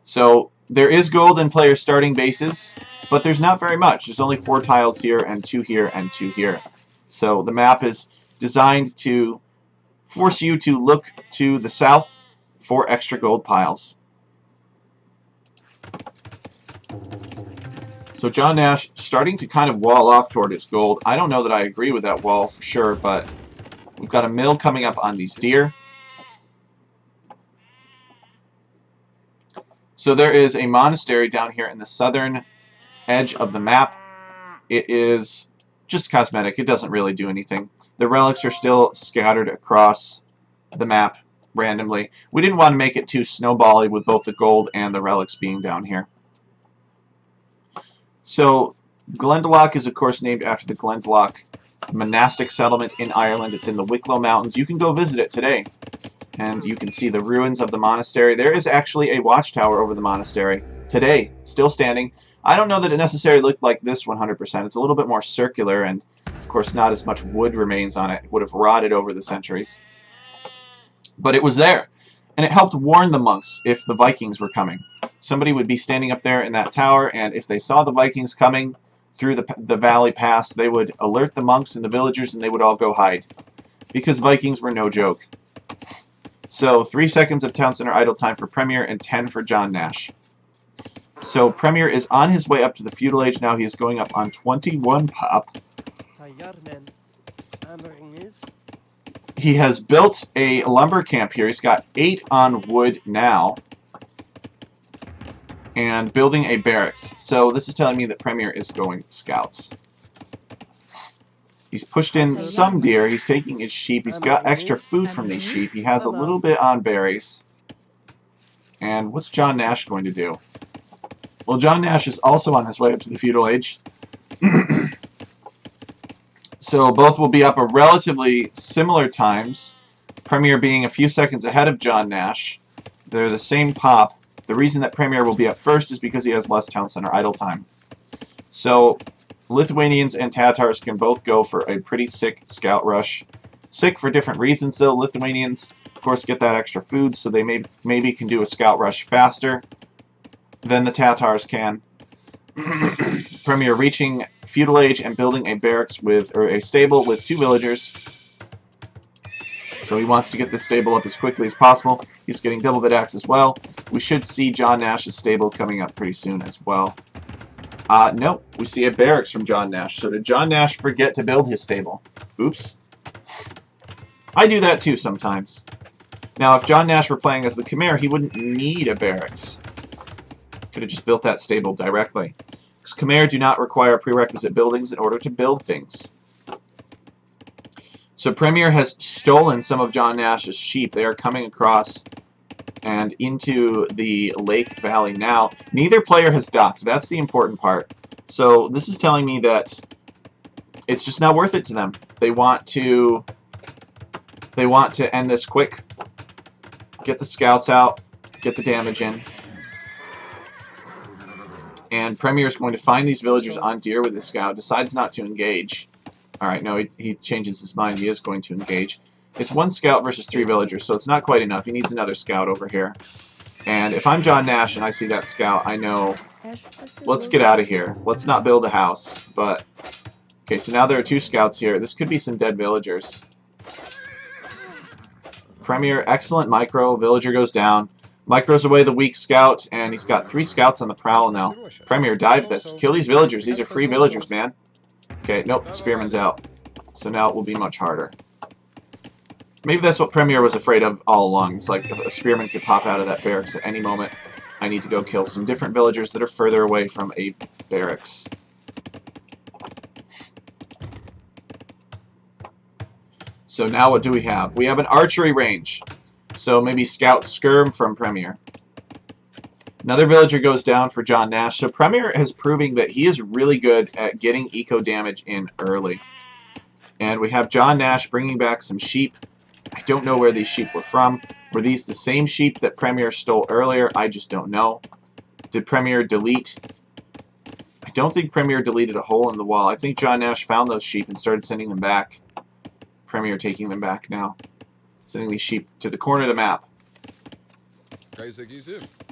So there is gold in players' starting bases, but there's not very much. There's only 4 tiles here and 2 here and 2 here. So the map is designed to force you to look to the south for extra gold piles. So JohnNash starting to kind of wall off toward his gold. I don't know that I agree with that wall for sure, but we've got a mill coming up on these deer. So there is a monastery down here in the southern edge of the map. It is just cosmetic. It doesn't really do anything. The relics are still scattered across the map randomly. We didn't want to make it too snowbally with both the gold and the relics being down here. So Glendalough is of course named after the Glendalough monastic settlement in Ireland. It's in the Wicklow Mountains. You can go visit it today, and you can see the ruins of the monastery. There is actually a watchtower over the monastery today, still standing. I don't know that it necessarily looked like this 100%. It's a little bit more circular, and of course not as much wood remains on it. It would have rotted over the centuries. But it was there, and it helped warn the monks if the Vikings were coming. Somebody would be standing up there in that tower, and if they saw the Vikings coming through the valley pass, they would alert the monks and the villagers, and they would all go hide, because Vikings were no joke. So 3 seconds of town center idle time for Pr3mier and 10 for JohnNash. So Pr3mier is on his way up to the feudal age now. He is going up on 21 pop. He has built a lumber camp here. He's got 8 on wood now. And building a barracks. So this is telling me that Pr3mier is going scouts. He's pushed in some deer. He's taking his sheep. He's got extra food from these sheep. He has a little bit on berries. And what's JohnNash going to do? Well, JohnNash is also on his way up to the feudal age. So both will be up at relatively similar times. Pr3mier being a few seconds ahead of JohnNash. They're the same pop. The reason that Pr3mier will be up first is because he has less town center idle time. So Lithuanians and Tatars can both go for a pretty sick scout rush. Sick for different reasons, though. Lithuanians, of course, get that extra food, so they maybe can do a scout rush faster than the Tatars can. Pr3mier reaching feudal age and building a barracks or a stable with 2 villagers. So he wants to get this stable up as quickly as possible. He's getting double bid-axe as well. We should see JohnNash's stable coming up pretty soon as well. Nope, we see a barracks from JohnNash. So did JohnNash forget to build his stable? Oops. I do that too sometimes. Now, if JohnNash were playing as the Pr3mier, he wouldn't need a barracks. Could have just built that stable directly. Because Pr3mier do not require prerequisite buildings in order to build things. So Pr3mier has stolen some of JohnNash's sheep. They are coming across and into the lake valley now. Neither player has docked. That's the important part. So this is telling me that it's just not worth it to them. They want to end this quick. Get the scouts out. Get the damage in. And Pr3mier is going to find these villagers on deer with the scout. Decides not to engage. Alright, no, he changes his mind. He is going to engage. It's 1 scout versus 3 villagers, so it's not quite enough. He needs another scout over here. And if I'm John Nash and I see that scout, I know, let's get out of here. Let's not build a house. But, okay, so now there are 2 scouts here. This could be some dead villagers. Pr3mier, excellent micro. Villager goes down. Micros away the weak scout, and he's got 3 scouts on the prowl now. Pr3mier, dive this. Kill these villagers. These are free villagers, man. Okay, nope, Spearman's out. So now it will be much harder. Maybe that's what Pr3mier was afraid of all along. It's like a Spearman could pop out of that barracks at any moment. I need to go kill some different villagers that are further away from a barracks. So now what do we have? We have an archery range. So maybe scout skirm from Pr3mier. Another villager goes down for JohnNash. So Pr3mier is proving that he is really good at getting eco damage in early. And we have JohnNash bringing back some sheep. I don't know where these sheep were from. Were these the same sheep that Pr3mier stole earlier? I just don't know. Did Pr3mier delete? I don't think Pr3mier deleted a hole in the wall. I think JohnNash found those sheep and started sending them back. Pr3mier taking them back now. Sending these sheep to the corner of the map.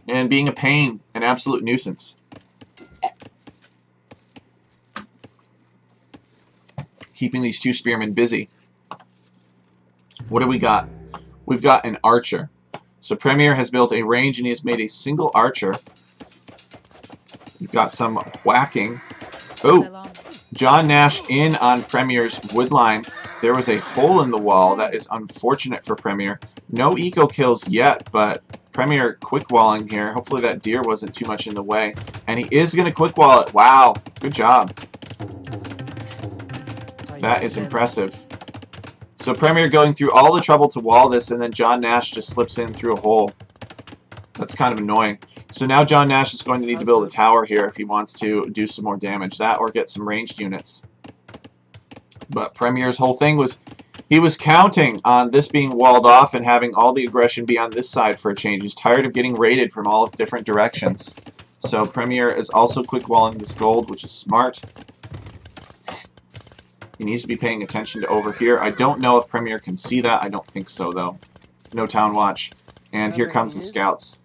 And being a pain, an absolute nuisance. Keeping these 2 spearmen busy. What do we got? We've got an archer. So Pr3mier has built a range and he has made a single archer. We've got some whacking. Oh! JohnNash in on Pr3mier's wood line. There was a hole in the wall. That is unfortunate for Pr3mier. No eco kills yet, but Pr3mier quick walling here. Hopefully that deer wasn't too much in the way. And he is going to quick wall it. Wow. Good job. That is impressive. So Pr3mier going through all the trouble to wall this, and then JohnNash just slips in through a hole. That's kind of annoying. So now JohnNash is going to need to build a tower here if he wants to do some more damage. That or get some ranged units. But Pr3mier's whole thing was, he was counting on this being walled off and having all the aggression be on this side for a change. He's tired of getting raided from all different directions. So Pr3mier is also quick walling this gold, which is smart. He needs to be paying attention to over here. I don't know if Pr3mier can see that. I don't think so, though. No town watch. And here comes the scouts.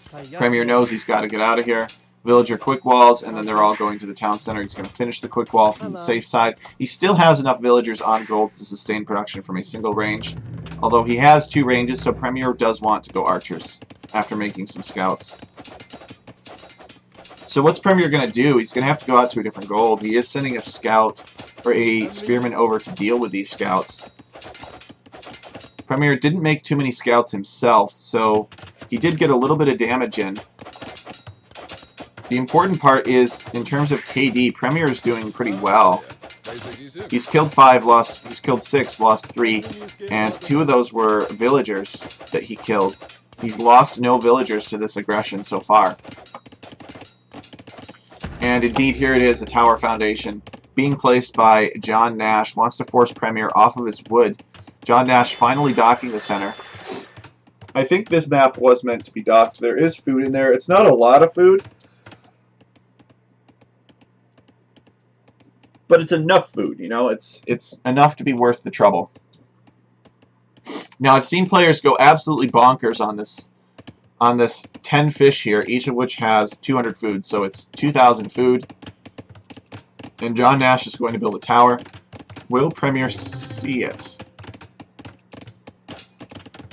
Pr3mier knows he's got to get out of here. Villager quick walls, and then they're all going to the town center. He's going to finish the quick wall from the safe side. He still has enough villagers on gold to sustain production from a single range. Although he has 2 ranges, so Pr3mier does want to go archers after making some scouts. So what's Pr3mier going to do? He's going to have to go out to a different gold. He is sending a scout or a spearman over to deal with these scouts. Pr3mier didn't make too many scouts himself, so he did get a little bit of damage in. The important part is, in terms of KD, Pr3mier is doing pretty well. He's killed 5, he's killed 6, lost 3, and 2 of those were villagers that he killed. He's lost no villagers to this aggression so far. And indeed, here it is, a tower foundation being placed by JohnNash. Wants to force Pr3mier off of his wood. JohnNash finally docking the center. I think this map was meant to be docked. There is food in there. It's not a lot of food, but it's enough food, you know? It's enough to be worth the trouble. Now, I've seen players go absolutely bonkers on this 10 fish here, each of which has 200 food, so it's 2,000 food. And JohnNash is going to build a tower. Will Pr3mier see it?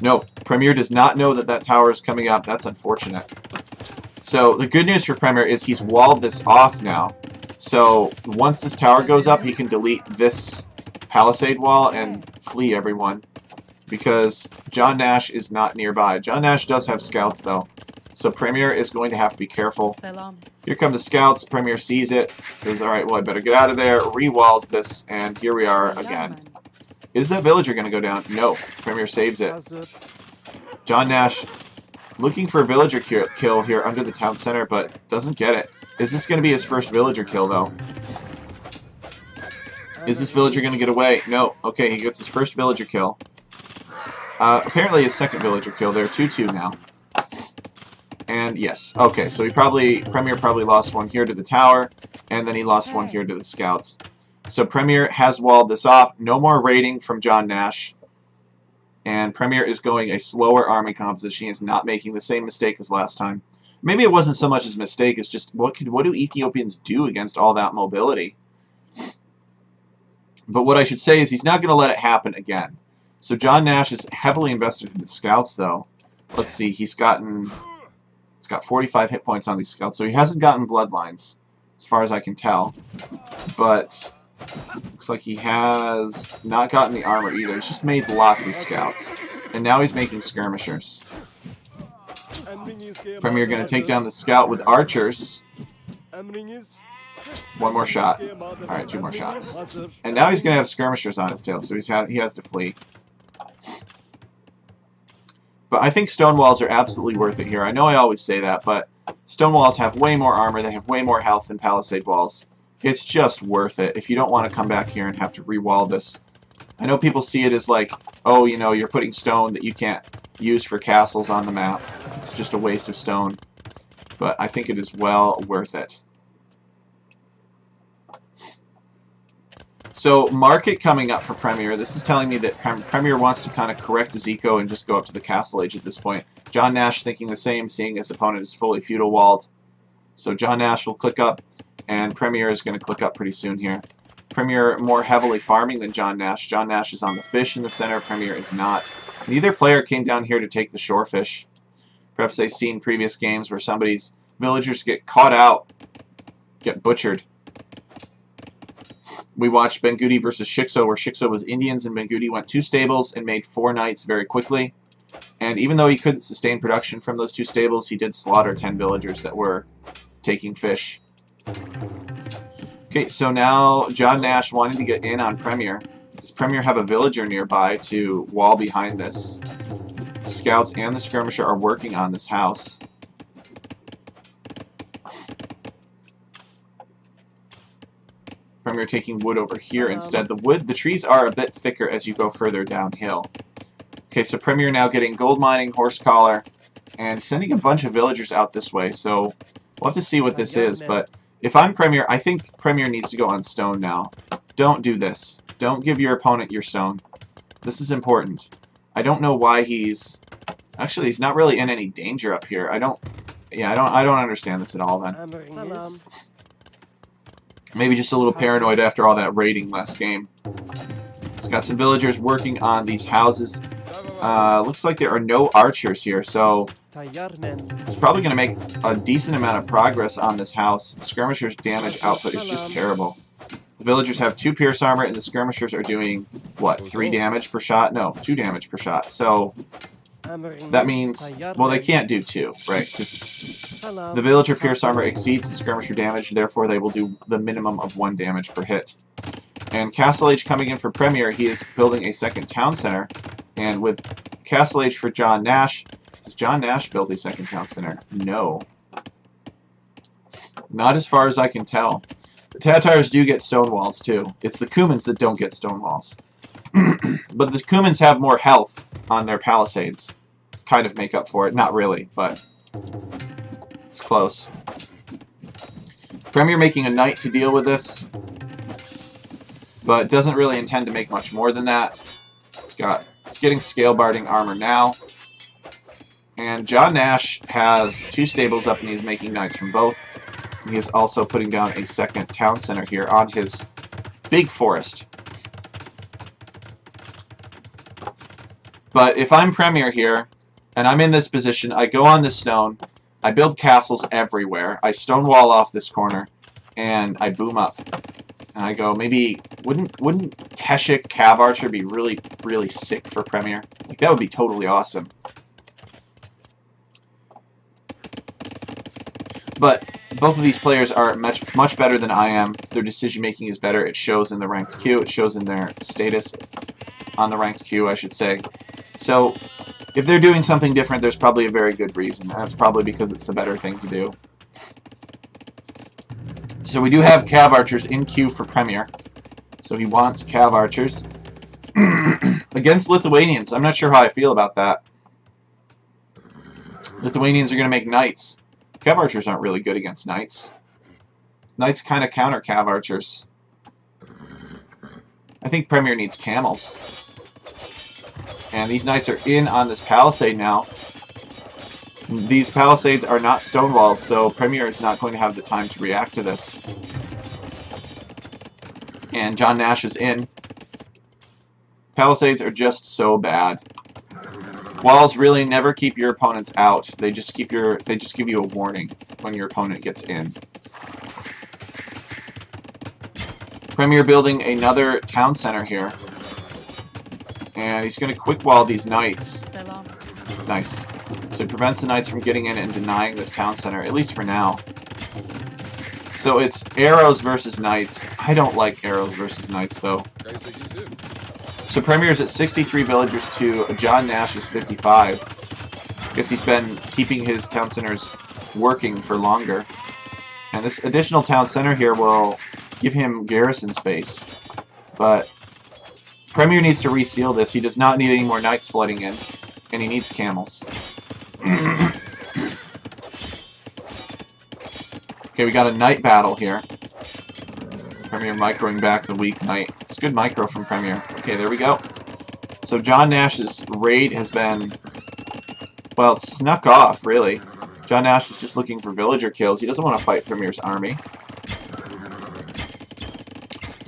No, Pr3mier does not know that that tower is coming up. That's unfortunate. So the good news for Pr3mier is he's walled this off now. So once this tower goes up, he can delete this palisade wall and flee everyone, because JohnNash is not nearby. JohnNash does have scouts, though. So Pr3mier is going to have to be careful. Here come the scouts. Pr3mier sees it. Says, alright, well, I better get out of there. Re-walls this, and here we are again. Is that villager going to go down? No. Pr3mier saves it. JohnNash looking for a villager kill here under the town center, but doesn't get it. Is this going to be his first villager kill, though? Is this villager going to get away? No. Okay, he gets his first villager kill. Apparently his second villager kill. They're 2-2 now. And yes. Okay, so Pr3mier probably lost one here to the tower, and then he lost one here to the scouts. So Pr3mier has walled this off. No more raiding from JohnNash. And Pr3mier is going a slower army composition. He is not making the same mistake as last time. Maybe it wasn't so much as a mistake, it's just what do Ethiopians do against all that mobility? But what I should say is he's not going to let it happen again. So JohnNash is heavily invested in the scouts, though. Let's see, he's got 45 hit points on these scouts, so he hasn't gotten bloodlines, as far as I can tell. But looks like he has not gotten the armor either. He's just made lots of scouts. And now he's making skirmishers. Pr3mier going to take down the scout with archers. One more shot. Alright, 2 more shots. And now he's going to have skirmishers on his tail, so he has to flee. But I think stone walls are absolutely worth it here. I know I always say that, but stone walls have way more armor, they have way more health than palisade walls. It's just worth it if you don't want to come back here and have to re-wall this. I know people see it as like, oh, you know, you're putting stone that you can't use for castles on the map. It's just a waste of stone. But I think it is well worth it. So, market coming up for Pr3mier. This is telling me that Pr3mier wants to kind of correct his eco and just go up to the castle age at this point. JohnNash thinking the same, seeing his opponent is fully feudal walled. So JohnNash will click up, and Pr3mier is going to click up pretty soon here. Pr3mier more heavily farming than JohnNash. JohnNash is on the fish in the center, Pr3mier is not. Neither player came down here to take the shore fish. Perhaps they've seen previous games where somebody's villagers get caught out, get butchered. We watched Bengudi versus Shikso, where Shikso was Indians and Bengudi went 2 stables and made 4 knights very quickly. And even though he couldn't sustain production from those 2 stables, he did slaughter 10 villagers that were taking fish. Okay, so now JohnNash wanting to get in on Pr3mier. Does Pr3mier have a villager nearby to wall behind this? The scouts and the skirmisher are working on this house. Pr3mier taking wood over here instead. The trees are a bit thicker as you go further downhill. Okay, so Pr3mier now getting gold mining, horse collar, and sending a bunch of villagers out this way. So we'll have to see what this is. But if I'm Pr3mier, I think Pr3mier needs to go on stone now. Don't do this. Don't give your opponent your stone. This is important. I don't know why he's... Actually, he's not really in any danger up here. I don't understand this at all then. Maybe just a little paranoid after all that raiding last game. He's got some villagers working on these houses. Looks like there are no archers here, so it's probably going to make a decent amount of progress on this house. Skirmishers' damage output is just terrible. The villagers have 2 pierce armor, and the skirmishers are doing, what, 3 damage per shot? No, 2 damage per shot. So that means, well, they can't do 2, right? Because the villager pierce armor exceeds the skirmisher damage, therefore they will do the minimum of 1 damage per hit. And Castle Age coming in for Pr3mier, he is building a second town center. And with Castle Age for JohnNash, does JohnNash build a second town center? No. Not as far as I can tell. The Tatars do get stone walls too. It's the Cumans that don't get stone walls. But the Cumans have more health on their palisades. Kind of make up for it. Not really, but it's close. Pr3mier making a knight to deal with this, but doesn't really intend to make much more than that. It's getting scale barding armor now. And JohnNash has 2 stables up and he's making knights from both. And he is also putting down a second town center here on his big forest. But if I'm Pr3mier here, and I'm in this position, I go on this stone, I build castles everywhere, I stonewall off this corner, and I boom up. And I go, maybe, wouldn't Keshik Cav Archer be really, really sick for Pr3mier? Like, that would be totally awesome. But both of these players are much better than I am. Their decision making is better. It shows in the ranked queue. It shows in their status on the ranked queue, I should say. So, if they're doing something different, there's probably a very good reason. And that's probably because it's the better thing to do. So we do have Cav Archers in queue for Pr3mier. So he wants Cav Archers. Against Lithuanians, I'm not sure how I feel about that. Lithuanians are going to make knights. Cav Archers aren't really good against knights. Knights kind of counter Cav Archers. I think Pr3mier needs camels. And these knights are in on this palisade now. These palisades are not stone walls, so Pr3mier is not going to have the time to react to this. And JohnNash is in. Palisades are just so bad. Walls really never keep your opponents out. They just give you a warning when your opponent gets in. Pr3mier building another town center here. And he's going to quick wall these knights. Nice. So it prevents the knights from getting in and denying this town center, at least for now. So it's arrows versus knights. I don't like arrows versus knights, though. So Pr3mier's at 63 villagers to JohnNash's 55. Guess he's been keeping his town centers working for longer. And this additional town center here will give him garrison space. But Pr3mier needs to reseal this. He does not need any more knights flooding in. And he needs camels. Okay, we got a knight battle here. Pr3mier microing back the weak knight. It's good micro from Pr3mier. Okay, there we go. So JohnNash's raid has been, well, it's snuck off, really. JohnNash is just looking for villager kills. He doesn't want to fight Pr3mier's army.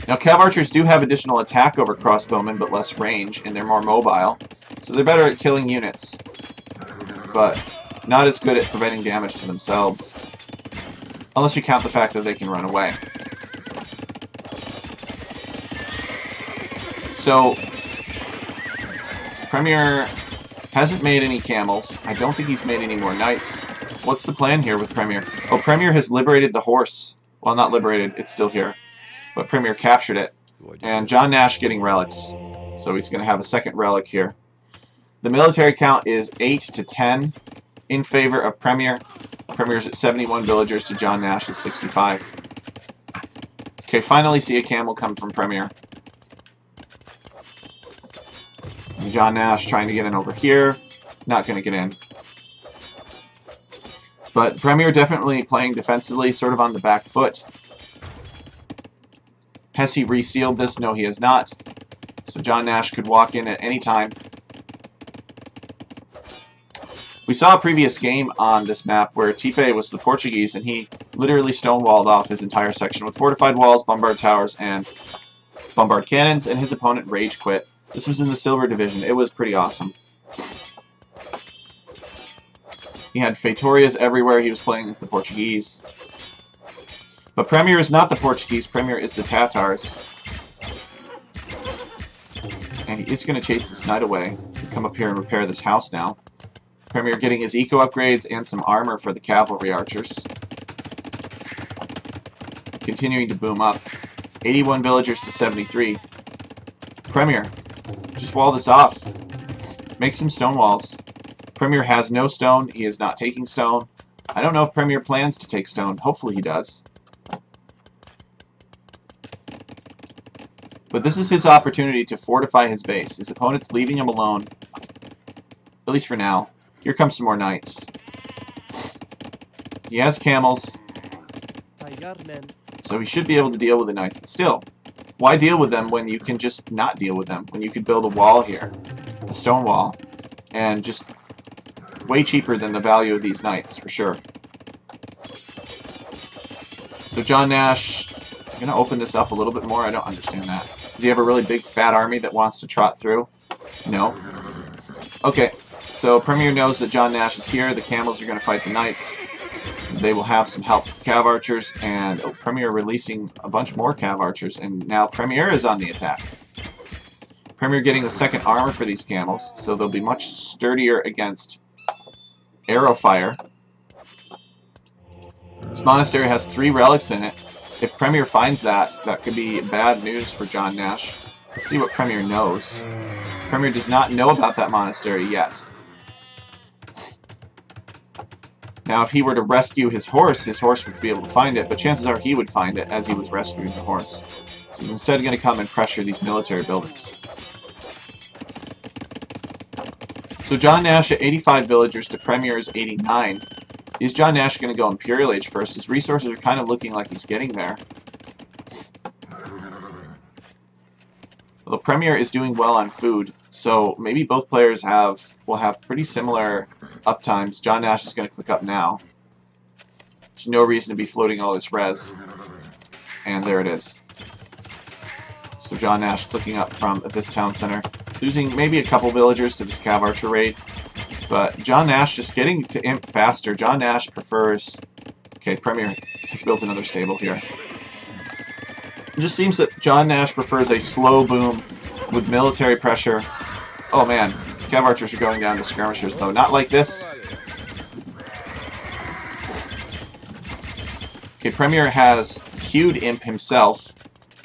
Now, cav archers do have additional attack over crossbowmen, but less range, and they're more mobile. So they're better at killing units, but not as good at preventing damage to themselves. Unless you count the fact that they can run away. So, Pr3mier hasn't made any camels. I don't think he's made any more knights. What's the plan here with Pr3mier? Oh, Pr3mier has liberated the horse. Well, not liberated, it's still here. But Pr3mier captured it. And JohnNash getting relics. So he's going to have a second relic here. The military count is 8 to 10 in favor of Pr3mier. Pr3mier's at 71 villagers to JohnNash's 65. Okay, finally see a camel come from Pr3mier. JohnNash trying to get in over here. Not going to get in. But Pr3mier definitely playing defensively, sort of on the back foot. Has he resealed this? No, he has not. So JohnNash could walk in at any time. We saw a previous game on this map where Tipe was the Portuguese, and he literally stonewalled off his entire section with fortified walls, bombard towers, and bombard cannons, and his opponent rage quit. This was in the Silver Division. It was pretty awesome. He had Feitorias everywhere. He was playing as the Portuguese. But Pr3mier is not the Portuguese. Pr3mier is the Tatars. And he is going to chase this knight away. Come up here and repair this house now. Pr3mier getting his eco upgrades and some armor for the cavalry archers. Continuing to boom up. 81 villagers to 73. Pr3mier, just wall this off. Make some stone walls. Pr3mier has no stone. He is not taking stone. I don't know if Pr3mier plans to take stone. Hopefully he does. But this is his opportunity to fortify his base. His opponent's leaving him alone. At least for now. Here comes some more knights. He has camels. So he should be able to deal with the knights. But still, why deal with them when you can just not deal with them? When you could build a wall here. A stone wall. And just way cheaper than the value of these knights, for sure. So JohnNash, I'm going to open this up a little bit more. I don't understand that. Does he have a really big fat army that wants to trot through? No. Okay. So Pr3mier knows that JohnNash is here. The camels are going to fight the knights. They will have some help from cav archers, and Pr3mier releasing a bunch more cav archers, and now Pr3mier is on the attack. Pr3mier getting the second armor for these camels, so they'll be much sturdier against arrow fire. This monastery has 3 relics in it. If Pr3mier finds that, that could be bad news for JohnNash. Let's see what Pr3mier knows. Pr3mier does not know about that monastery yet. Now, if he were to rescue his horse would be able to find it, but chances are he would find it as he was rescuing the horse. So he's instead going to come and pressure these military buildings. So JohnNash at 85 villagers to Pr3mier's 89. Is JohnNash going to go Imperial Age first? His resources are kind of looking like he's getting there. Although Pr3mier is doing well on food, so maybe both players will have pretty similar uptimes. JohnNash is going to click up now. There's no reason to be floating all this res. And there it is. So JohnNash clicking up from this town center, losing maybe a couple villagers to this Cav Archer raid. But JohnNash just getting to imp faster. JohnNash prefers... Okay, Pr3mier has built another stable here. It just seems that JohnNash prefers a slow boom with military pressure. Oh man, Cav Archers are going down to skirmishers though. Not like this. Okay, Pr3mier has queued imp himself.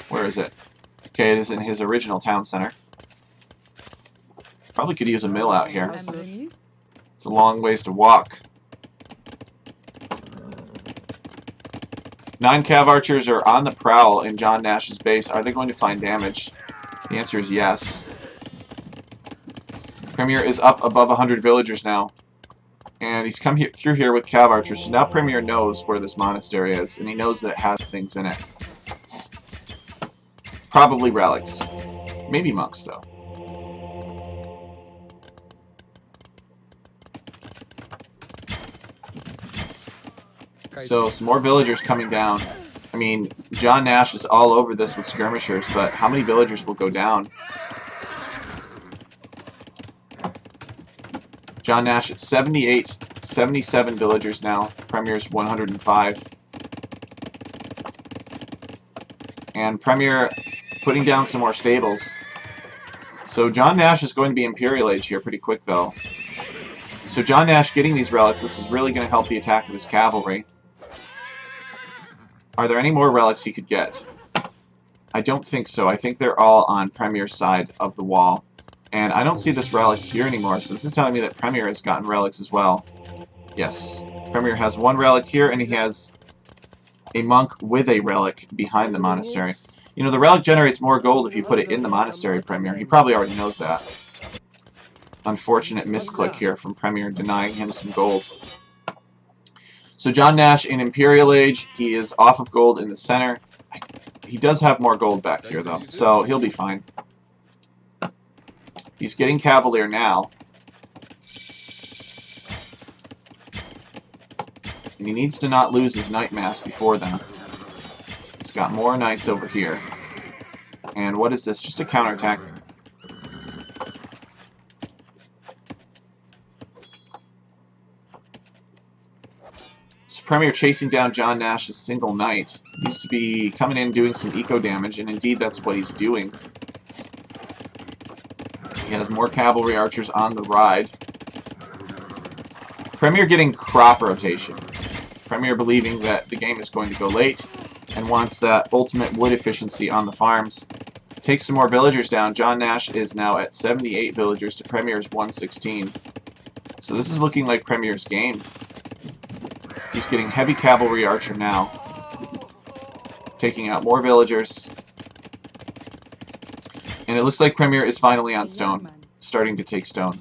Where is it? Okay, it is in his original town center. Probably could use a mill out here. It's a long ways to walk. 9 Cav Archers are on the prowl in JohnNash's base. Are they going to find damage? The answer is yes. Pr3mier is up above 100 villagers now. And he's come through here with Cav Archers, so now Pr3mier knows where this monastery is, and he knows that it has things in it. Probably relics. Maybe monks, though. So, some more villagers coming down. I mean, JohnNash is all over this with skirmishers, but how many villagers will go down? JohnNash at 78, 77 villagers now. Pr3mier's 105. And Pr3mier putting down some more stables. So JohnNash is going to be Imperial Age here pretty quick, though. So JohnNash getting these relics, this is really going to help the attack of his cavalry. Are there any more relics he could get? I don't think so. I think they're all on Pr3mier's side of the wall. And I don't see this relic here anymore, so this is telling me that Pr3mier has gotten relics as well. Yes. Pr3mier has 1 relic here, and he has a monk with a relic behind the monastery. You know, the relic generates more gold if you put it in the monastery, Pr3mier. He probably already knows that. Unfortunate misclick here from Pr3mier denying him some gold. So JohnNash in Imperial Age, he is off of gold in the center. He does have more gold back here, though, so he'll be fine. He's getting Cavalier now. And he needs to not lose his Knight Mass before then. He's got more Knights over here. And what is this? Just a counterattack. So Pr3mier chasing down JohnNash's single Knight. Needs to be coming in doing some eco damage, and indeed that's what he's doing. He has more cavalry archers on the ride. Pr3mier getting crop rotation. Pr3mier believing that the game is going to go late and wants that ultimate wood efficiency on the farms. Takes some more villagers down. JohnNash is now at 78 villagers to Pr3mier's 116. So this is looking like Pr3mier's game. He's getting heavy cavalry archer now. Taking out more villagers. And it looks like Pr3mier is finally on stone. Starting to take stone.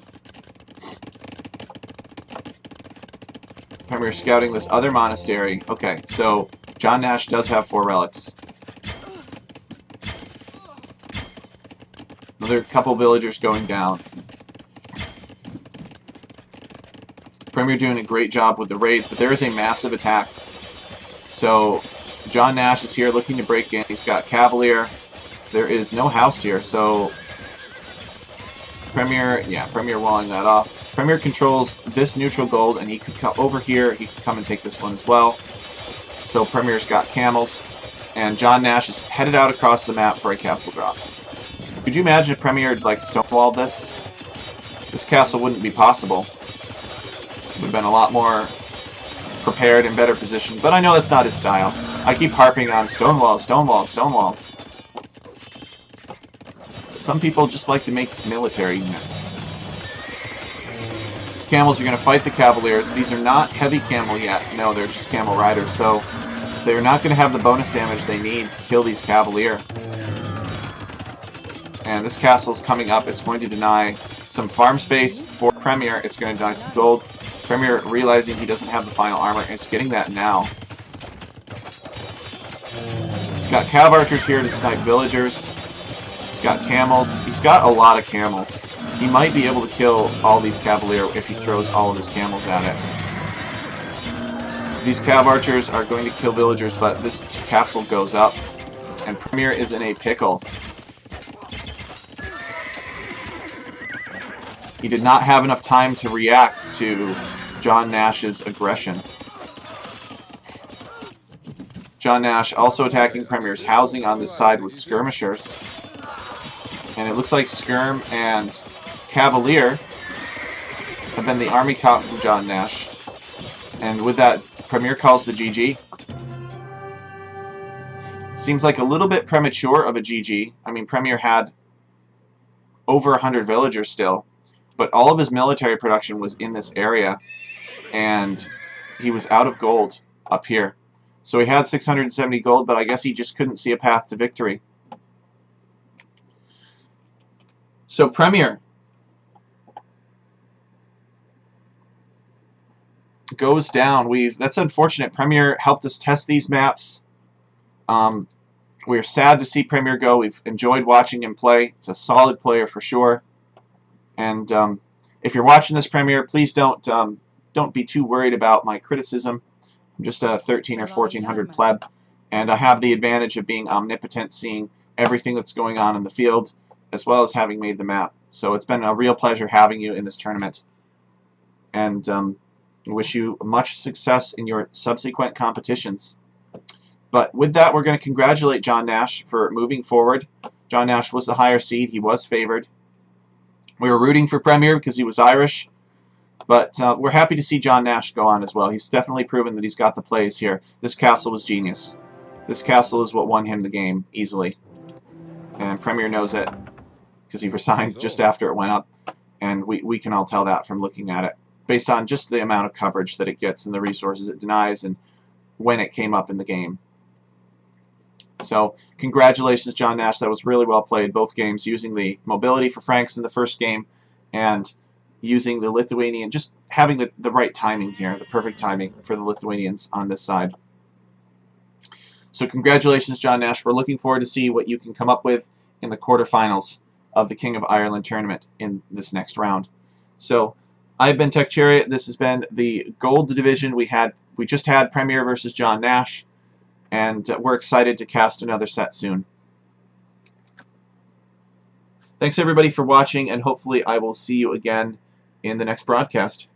Pr3mier scouting this other monastery. Okay, so JohnNash does have 4 relics. Another couple villagers going down. Pr3mier doing a great job with the raids, but there is a massive attack. So JohnNash is here looking to break in. He's got Cavalier. There is no house here, so Pr3mier walling that off. Pr3mier controls this neutral gold, and he could come over here. He could come and take this one as well. So Pr3mier's got camels, and JohnNash is headed out across the map for a castle drop. Could you imagine if Pr3mier had, like, stonewalled this? This castle wouldn't be possible. Would have been a lot more prepared and better positioned, but I know that's not his style. I keep harping on stonewalls, stonewalls, stonewalls. Some people just like to make military units. These camels are going to fight the cavaliers. These are not heavy camel yet. No, they're just camel riders, so they're not going to have the bonus damage they need to kill these cavalier. And this castle is coming up. It's going to deny some farm space for Pr3mier. It's going to deny some gold. Pr3mier realizing he doesn't have the final armor, and it's getting that now. He's got cav archers here to snipe villagers. He's got camels. He's got a lot of camels. He might be able to kill all these Cavalier if he throws all of his camels at it. These Cav Archers are going to kill villagers, but this castle goes up. And Pr3mier is in a pickle. He did not have enough time to react to JohnNash's aggression. JohnNash also attacking Pr3mier's housing on this side with skirmishers. And it looks like Skirm and Cavalier have been the army caught from JohnNash. And with that, Pr3mier calls the GG. Seems like a little bit premature of a GG. I mean, Pr3mier had over 100 villagers still, but all of his military production was in this area, and he was out of gold up here. So he had 670 gold, but I guess he just couldn't see a path to victory. So Pr3mier goes down. That's unfortunate. Pr3mier helped us test these maps. We're sad to see Pr3mier go. We've enjoyed watching him play. It's a solid player for sure. And if you're watching this, Pr3mier, please don't be too worried about my criticism. I'm just a 13 or 1400 pleb, and I have the advantage of being omnipotent, seeing everything that's going on in the field, as well as having made the map. So it's been a real pleasure having you in this tournament. And I wish you much success in your subsequent competitions. But with that, we're going to congratulate JohnNash for moving forward. JohnNash was the higher seed. He was favored. We were rooting for Pr3mier because he was Irish. But we're happy to see JohnNash go on as well. He's definitely proven that he's got the plays here. This castle was genius. This castle is what won him the game easily. And Pr3mier knows it because he resigned just after it went up. And we can all tell that from looking at it, based on just the amount of coverage that it gets and the resources it denies and when it came up in the game. So congratulations, JohnNash. That was really well played, both games, using the mobility for Franks in the first game and using the Lithuanian, just having the right timing here, the perfect timing for the Lithuanians on this side. So congratulations, JohnNash. We're looking forward to see what you can come up with in the quarterfinals of the King of Ireland tournament in this next round. So I've been Tech Chariot. This has been the gold division. We just had Pr3mier versus JohnNash, and we're excited to cast another set soon. Thanks everybody for watching, and hopefully I will see you again in the next broadcast.